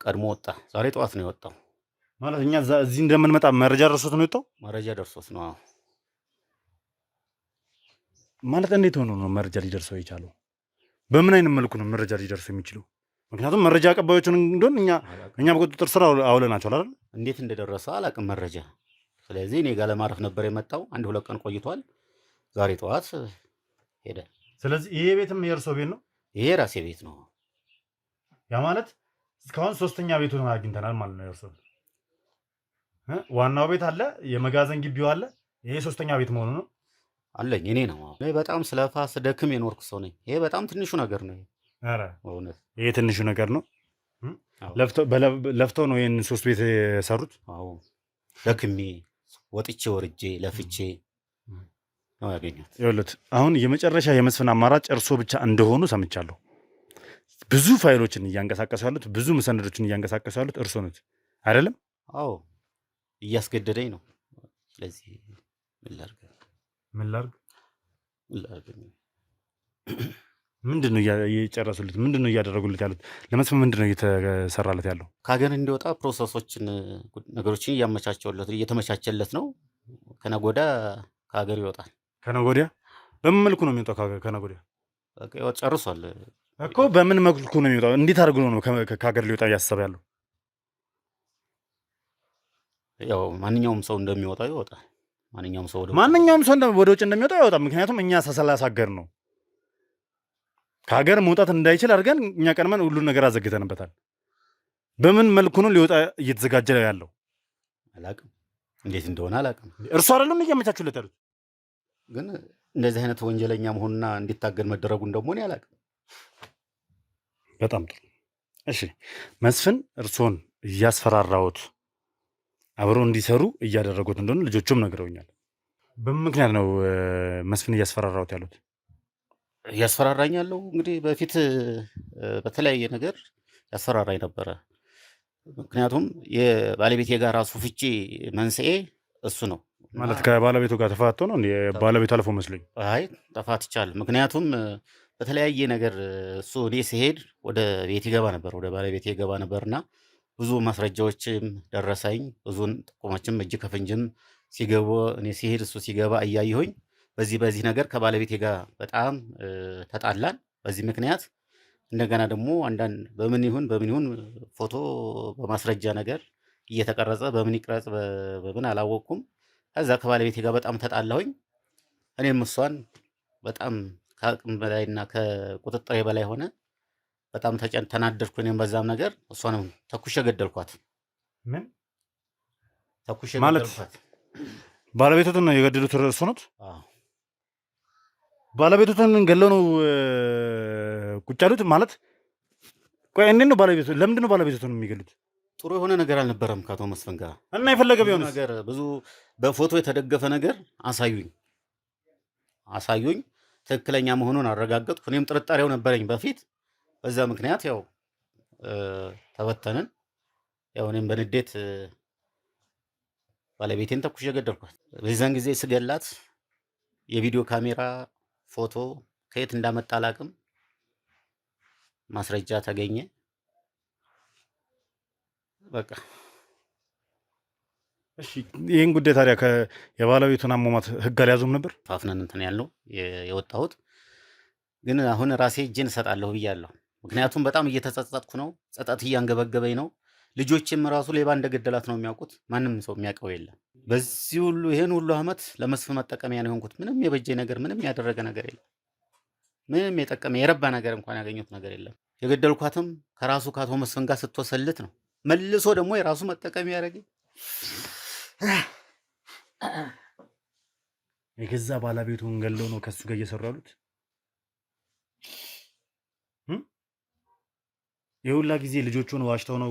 ቀድሞ ወጣ። ዛሬ ጠዋት ነው የወጣው። ማለት እኛ እዚህ እንደምንመጣ መረጃ ደርሶት ነው የወጣው? መረጃ ደርሶት ነው። አዎ። ማለት እንዴት ሆኖ ነው መረጃ ሊደርሰው የቻለው? በምን አይነት መልኩ ነው መረጃ ሊደርሰው የሚችለው? ምክንያቱም መረጃ አቀባዮቹን እንደሆን እኛ በቁጥጥር ስር አውለናቸዋል አይደል? እንዴት እንደደረሰ አላውቅም መረጃ። ስለዚህ እኔ ጋር ለማረፍ ነበር የመጣው። 1-2 ቀን ቆይቷል። ዛሬ ጠዋት ሄደ። ስለዚህ ይሄ ቤትም የእርስዎ ቤት ነው? ይሄ ራሴ ቤት ነው። ያ ማለት እስካሁን 3ኛ ቤቱን አግኝተናል ማለት ነው የእርስዎ። ዋናው ቤት አለ፣ የመጋዘን ግቢው አለ። ይሄ 3ኛ ቤት መሆኑ ነው አለኝ። እኔ ነው እኔ በጣም ስለፋ ስደክም የኖርኩ ሰው ነኝ። ይሄ በጣም ትንሹ ነገር ነው። ኧረ እውነት ይሄ ትንሹ ነገር ነው። ለፍተው ነው ይሄን 3 ቤት የሰሩት። አዎ ደክሜ ወጥቼ ወርጄ ለፍቼ ነው ያገኘሁት። ይኸውልህ አሁን የመጨረሻ የመስፍን አማራጭ እርስዎ ብቻ እንደሆኑ ሰምቻለሁ። ብዙ ፋይሎችን እያንቀሳቀሱ ያሉት፣ ብዙ መሰነዶችን እያንቀሳቀሱ ያሉት እርስዎ ነዎት አይደለም? አዎ እያስገደደኝ ነው። ስለዚህ ምን ላድርግ? ምንድን ነው እየጨረሱልት? ምንድን ነው እያደረጉልት ያሉት? ለመስፍን ምንድን ነው እየተሰራለት ያለው? ከሀገር እንዲወጣ ፕሮሰሶችን ነገሮችን እያመቻቸውለት እየተመቻቸለት ነው። ከነገ ወዲያ ከሀገር ይወጣል። ከነገ ወዲያ? በምን መልኩ ነው የሚወጣው? ከነገ ወዲያ ጨርሷል እኮ። በምን መልኩ ነው የሚወጣው? እንዴት አድርጎ ነው ከሀገር ሊወጣ እያሰበ ያለው? ያው ማንኛውም ሰው እንደሚወጣው ይወጣል። ማንኛውም ሰው ወደ ውጭ እንደሚወጣ አይወጣም። ምክንያቱም እኛ ስላሳገር ነው ከሀገር መውጣት እንዳይችል አድርገን እኛ ቀድመን ሁሉን ነገር አዘግተንበታል። በምን መልኩ ነው ሊወጣ እየተዘጋጀ ያለው? አላውቅም፣ እንዴት እንደሆነ አላውቅም። እርሱ አይደለም እያመቻቹለት ያሉት። ግን እንደዚህ አይነት ወንጀለኛ መሆኑና እንዲታገድ መደረጉን ደግሞ እኔ አላውቅም። በጣም ጥሩ። እሺ መስፍን እርስዎን እያስፈራራዎት አብረው እንዲሰሩ እያደረጉት እንደሆነ ልጆቹም ነግረውኛል። በምን ምክንያት ነው መስፍን እያስፈራራዎት ያሉት? እያስፈራራኝ ያለው እንግዲህ በፊት በተለያየ ነገር ያስፈራራኝ ነበረ። ምክንያቱም የባለቤቴ ጋር ራሱ ፍቺ መንስኤ እሱ ነው። ማለት ከባለቤቱ ጋር ተፋቶ ነው? ባለቤቱ አልፎ መስሎኝ። አይ ተፋትቻለሁ። ምክንያቱም በተለያየ ነገር እሱ እኔ ሲሄድ ወደ ቤት ይገባ ነበር፣ ወደ ባለቤቴ ይገባ ነበርና ብዙ ማስረጃዎችም ደረሰኝ። ብዙን ጥቆሞችም እጅ ከፍንጅም ሲገቡ እኔ ሲሄድ እሱ ሲገባ እያየሁኝ በዚህ ነገር ከባለቤቴ ጋር በጣም ተጣላን። በዚህ ምክንያት እንደገና ደግሞ አንዳንድ በምን ይሁን ፎቶ በማስረጃ ነገር እየተቀረጸ በምን ይቅረጽ በምን አላወቅኩም። ከዛ ከባለቤቴ ጋር በጣም ተጣላሁኝ። እኔም እሷን በጣም ከአቅም በላይና ከቁጥጥሬ በላይ ሆነ። በጣም ተናደድኩ። እኔም በዛም ነገር እሷንም ተኩሼ ገደልኳት። ምን ተኩሼ ገደልኳት? ባለቤቱን ነው የገደሉት እርሱ ኖት? አዎ ባለቤቱን ገለው ነው ቁጭ ያሉት ማለት? ቆይ እንዴት ነው ባለቤቱ? ለምንድን ነው ባለቤቱን የሚገሉት? ጥሩ የሆነ ነገር አልነበረም ከአቶ መስፍን ጋር እና የፈለገ ቢሆን ነገር ብዙ በፎቶ የተደገፈ ነገር አሳዩኝ። ትክክለኛ መሆኑን አረጋገጥኩ። እኔም ጥርጣሬው ነበረኝ በፊት። በዛ ምክንያት ያው ተበተንን። ያው እኔም በንዴት ባለቤቴን ተኩሼ ገደልኳት። በዛን ጊዜ ስገላት የቪዲዮ ካሜራ ፎቶ ከየት እንዳመጣ አላቅም፣ ማስረጃ ተገኘ። በቃ እሺ። ይህን ጉዳይ ታዲያ የባለቤቱን አሟሟት ህግ አልያዙም ነበር? ፋፍነን እንትን ያልነው የወጣሁት ግን አሁን ራሴ እጄን እሰጣለሁ ብያለሁ። ምክንያቱም በጣም እየተጸጸጥኩ ነው። ጸጸት እያንገበገበኝ ነው። ልጆችም ራሱ ሌባ እንደገደላት ነው የሚያውቁት። ማንም ሰው የሚያውቀው የለም። በዚህ ሁሉ ይሄን ሁሉ አመት ለመስፍን መጠቀሚያ ነው የሆንኩት። ምንም የበጀ ነገር ምንም ያደረገ ነገር የለም። ምንም የጠቀመ የረባ ነገር እንኳን ያገኙት ነገር የለም። የገደልኳትም ከራሱ ከአቶ መስፍን ጋር ስትወሰልት ነው። መልሶ ደግሞ የራሱ መጠቀሚያ ያደረገኝ የገዛ ባለቤቱን ገለው ነው ከሱ ጋር እየሰሩ ያሉት። የሁላ ጊዜ ልጆቹን ዋሽተው ነው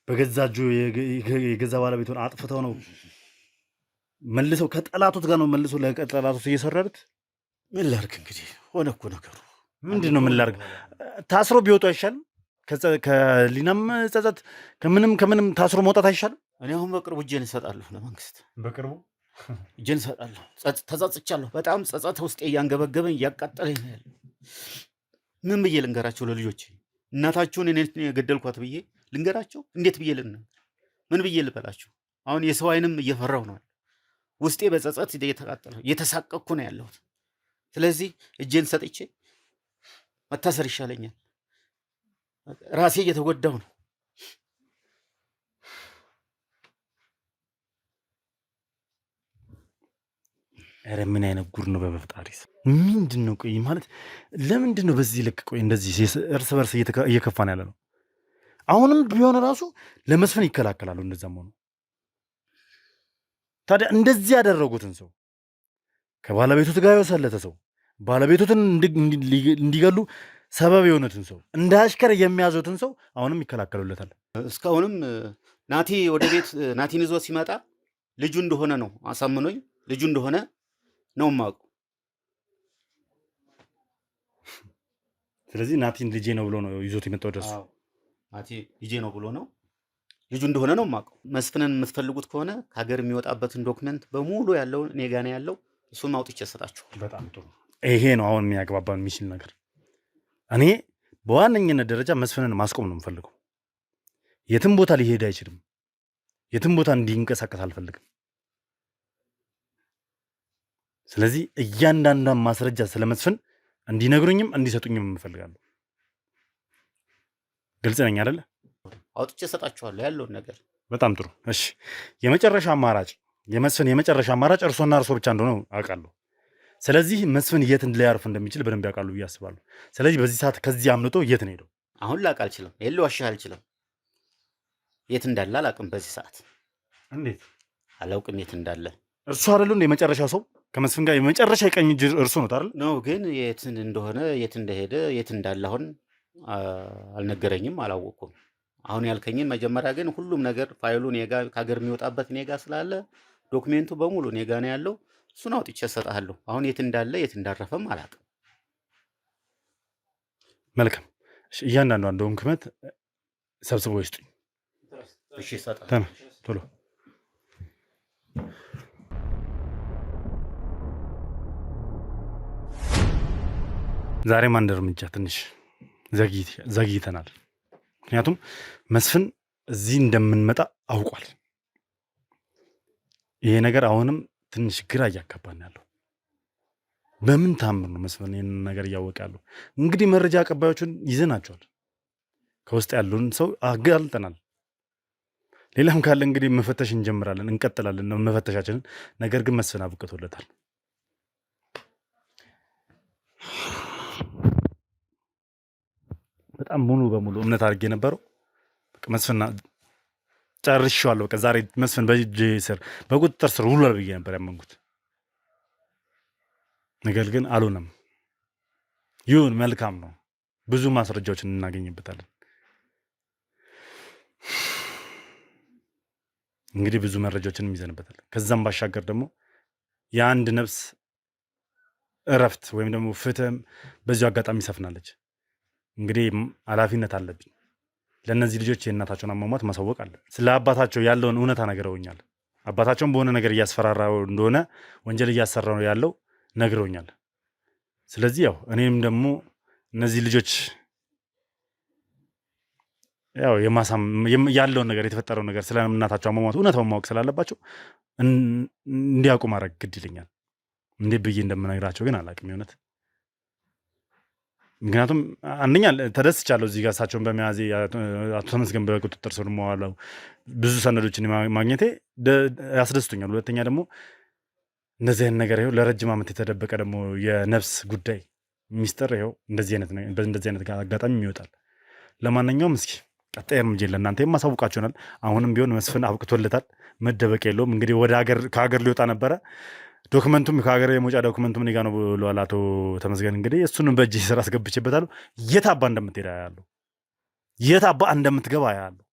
በገዛ እጁ የገዛ ባለቤቱን አጥፍተው ነው መልሰው ከጠላቶት ጋር ነው መልሶ ለጠላቶት እየሰሩ ያሉት። ምን ላድርግ እንግዲህ ሆነ እኮ ነገሩ። ምንድን ነው? ምን ላድርግ? ታስሮ ቢወጡ አይሻልም? ከሊናም ጸጸት ከምንም ታስሮ መውጣት አይሻልም? እኔ አሁን በቅርቡ እጄን እሰጣለሁ ለመንግስት። በቅርቡ እጄን እሰጣለሁ። ተጸጽቻለሁ። በጣም ጸጸት ውስጤ እያንገበገበኝ እያቃጠለኝ ነው ያለው። ምን ብዬ ልንገራቸው ለልጆቼ? እናታችሁን እኔ የገደልኳት ብዬ ልንገራቸው? እንዴት ብዬ ምን ብዬ ልበላቸው? አሁን የሰው አይንም እየፈራሁ ነው። ውስጤ በጸጸት እየተቃጠለ እየተሳቀቅኩ ነው ያለሁት። ስለዚህ እጄን ሰጥቼ መታሰር ይሻለኛል። ራሴ እየተጎዳሁ ነው። ኧረ ምን አይነት ጉድ ነው በመፍጣሪስ! ምንድን ነው? ቆይ ማለት ለምንድን ነው በዚህ ልክ? ቆይ እንደዚህ እርስ በርስ እየከፋን ያለ ነው? አሁንም ቢሆን ራሱ ለመስፍን ይከላከላሉ። እንደዛም ሆኖ ታዲያ እንደዚህ ያደረጉትን ሰው ከባለቤቱ ጋር የወሰለተ ሰው ባለቤቱትን እንዲገሉ ሰበብ የሆኑትን ሰው እንደ አሽከር የሚያዙትን ሰው አሁንም ይከላከሉለታል። እስካሁንም ናቲ ወደ ቤት ናቲን ይዞ ሲመጣ ልጁ እንደሆነ ነው አሳምኖኝ፣ ልጁ እንደሆነ ነው የማውቁ። ስለዚህ ናቲን ልጄ ነው ብሎ ነው ይዞት የመጣው ደርሶ። ናቲ ልጄ ነው ብሎ ነው ልጁ እንደሆነ ነው የማውቀው። መስፍንን የምትፈልጉት ከሆነ ከሀገር የሚወጣበትን ዶክመንት በሙሉ ያለው እኔ ጋ ነው ያለው። እሱን አውጥቼ እሰጣችሁ። በጣም ጥሩ። ይሄ ነው አሁን የሚያግባባን የሚችል ነገር። እኔ በዋነኝነት ደረጃ መስፍንን ማስቆም ነው የምፈልገው። የትም ቦታ ሊሄድ አይችልም። የትም ቦታ እንዲንቀሳቀስ አልፈልግም። ስለዚህ እያንዳንዷን ማስረጃ ስለ መስፍን እንዲነግሩኝም እንዲሰጡኝም እንፈልጋለሁ። ግልጽ ነኝ አይደለ? አውጥቼ እሰጣችኋለሁ ያለውን ነገር። በጣም ጥሩ። እሺ፣ የመጨረሻ አማራጭ የመስፍን የመጨረሻ አማራጭ እርሶና እርሶ ብቻ እንደሆነ አውቃለሁ። ስለዚህ መስፍን የት ሊያርፍ እንደሚችል በደንብ ያውቃሉ ብዬ አስባለሁ። ስለዚህ በዚህ ሰዓት ከዚህ አምልጦ የት ነው ሄደው? አሁን ላውቅ አልችልም። ይሄን ልዋሽህ አልችልም። የት እንዳለ አላውቅም። በዚህ ሰዓት እንዴት አላውቅም የት እንዳለ። እርሱ አይደሉ እንደ የመጨረሻ ሰው ከመስፍን ጋር የመጨረሻ የቀኝ እጅ እርሱ ነው አይደል? ነው ግን የት እንደሆነ የት እንደሄደ የት እንዳለ አሁን አልነገረኝም፣ አላወቅኩም። አሁን ያልከኝን መጀመሪያ ግን ሁሉም ነገር ፋይሉ ኔጋ ከሀገር የሚወጣበት ኔጋ ስላለ ዶክሜንቱ በሙሉ ኔጋ ነው ያለው። እሱን አውጥቼ እሰጥሃለሁ። አሁን የት እንዳለ የት እንዳረፈም አላውቅም። መልካም። እያንዳንዷን ዶክመንት ሰብስቦ ይስጡኝ። እሺ፣ እሰጥሃለሁ ቶሎ። ዛሬም አንድ እርምጃ ትንሽ ዘግይተናል። ምክንያቱም መስፍን እዚህ እንደምንመጣ አውቋል። ይሄ ነገር አሁንም ትንሽ ግራ እያጋባን ያለው በምን ታምር ነው መስፍን ይህን ነገር እያወቀ ያለው? እንግዲህ መረጃ አቀባዮቹን ይዘናቸዋል። ከውስጥ ያለውን ሰው አጋልጠናል። ሌላም ካለ እንግዲህ መፈተሽ እንጀምራለን፣ እንቀጥላለን መፈተሻችንን። ነገር ግን መስፍን አብቅቶለታል። በጣም ሙሉ በሙሉ እምነት አድርጌ የነበረው መስፍን ጨርሼዋለሁ። በቃ ዛሬ መስፍን በእጄ ስር በቁጥጥር ስር ውሏል ብዬ ነበር ያመንኩት። ነገር ግን አልሆነም። ይሁን፣ መልካም ነው። ብዙ ማስረጃዎችን እናገኝበታለን። እንግዲህ ብዙ መረጃዎችን ይዘንበታለን። ከዛም ባሻገር ደግሞ የአንድ ነፍስ እረፍት ወይም ደግሞ ፍትህም በዚሁ አጋጣሚ ሰፍናለች። እንግዲህ ኃላፊነት አለብኝ። ለእነዚህ ልጆች የእናታቸውን አሟሟት ማሳወቅ አለ። ስለ አባታቸው ያለውን እውነታ ነግረውኛል። አባታቸውን በሆነ ነገር እያስፈራራው እንደሆነ ወንጀል እያሰራው ያለው ነግረውኛል። ስለዚህ ያው እኔም ደግሞ እነዚህ ልጆች ያው ያለውን ነገር የተፈጠረው ነገር ስለ እናታቸው አሟሟት እውነታውን ማወቅ ስላለባቸው እንዲያውቁ ማድረግ ግድ ይለኛል። እንዴት ብዬ እንደምነግራቸው ግን አላውቅም የእውነት። ምክንያቱም አንደኛ ተደስቻለሁ እዚህ ጋር እሳቸውን በመያዜ አቶ ተመስገን በቁጥጥር ስር መዋለው ብዙ ሰነዶችን ማግኘቴ ያስደስቶኛል። ሁለተኛ ደግሞ እንደዚህ አይነት ነገር ይኸው ለረጅም ዓመት የተደበቀ ደግሞ የነፍስ ጉዳይ ሚስጥር ይኸው እንደዚህ አይነት አጋጣሚ ይወጣል። ለማንኛውም እስኪ ቀጣይ እርምጃ ለእናንተ የማሳውቃችሁናል። አሁንም ቢሆን መስፍን አብቅቶለታል፣ መደበቅ የለውም። እንግዲህ ከሀገር ሊወጣ ነበረ። ዶክመንቱም ከሀገር የመውጫ ዶክመንቱም እኔ ጋ ነው ብለዋል አቶ ተመስገን። እንግዲህ እሱንም በእጅ ስራ አስገብቼበታለሁ። የት አባ እንደምትሄድ ያለው የት አባ እንደምትገባ ያለው።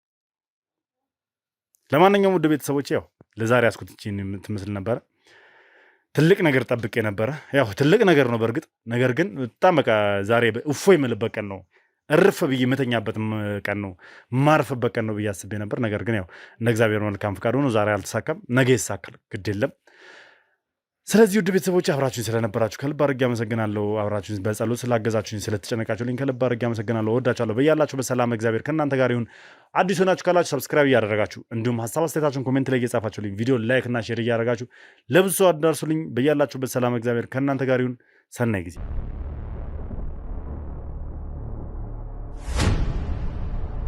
ለማንኛውም ውድ ቤተሰቦች ያው ለዛሬ ያስኩት የምትመስል ነበረ። ትልቅ ነገር ጠብቄ ነበረ። ያው ትልቅ ነገር ነው በእርግጥ ነገር ግን በጣም በቃ ዛሬ እፎይ የምልበት ቀን ነው። እርፍ ብዬ የምተኛበት ቀን ነው፣ ማርፍበት ቀን ነው ብዬ አስቤ ነበር። ነገር ግን ያው እንደ እግዚአብሔር መልካም ፈቃድ ሆኖ ዛሬ አልተሳካም፣ ነገ ይሳካል፣ ግድ የለም። ስለዚህ ውድ ቤተሰቦች አብራችሁኝ ስለነበራችሁ ከልብ አድርጌ አመሰግናለሁ። አብራችሁኝ በጸሎት ስላገዛችሁኝ ስለተጨነቃችሁልኝ ከልብ አድርጌ አመሰግናለሁ። ወዳችኋለሁ። በያላችሁ በሰላም እግዚአብሔር ከእናንተ ጋር ይሁን። አዲስ ሆናችሁ ካላችሁ ሰብስክራይብ እያደረጋችሁ እንዲሁም ሀሳብ አስተያየታችሁን ኮሜንት ላይ እየጻፋችሁልኝ ቪዲዮ ላይክ እና ሼር እያደረጋችሁ ለብዙ ሰው አዳርሱልኝ። በያላችሁበት ሰላም እግዚአብሔር ከእናንተ ጋር ይሁን። ሰናይ ጊዜ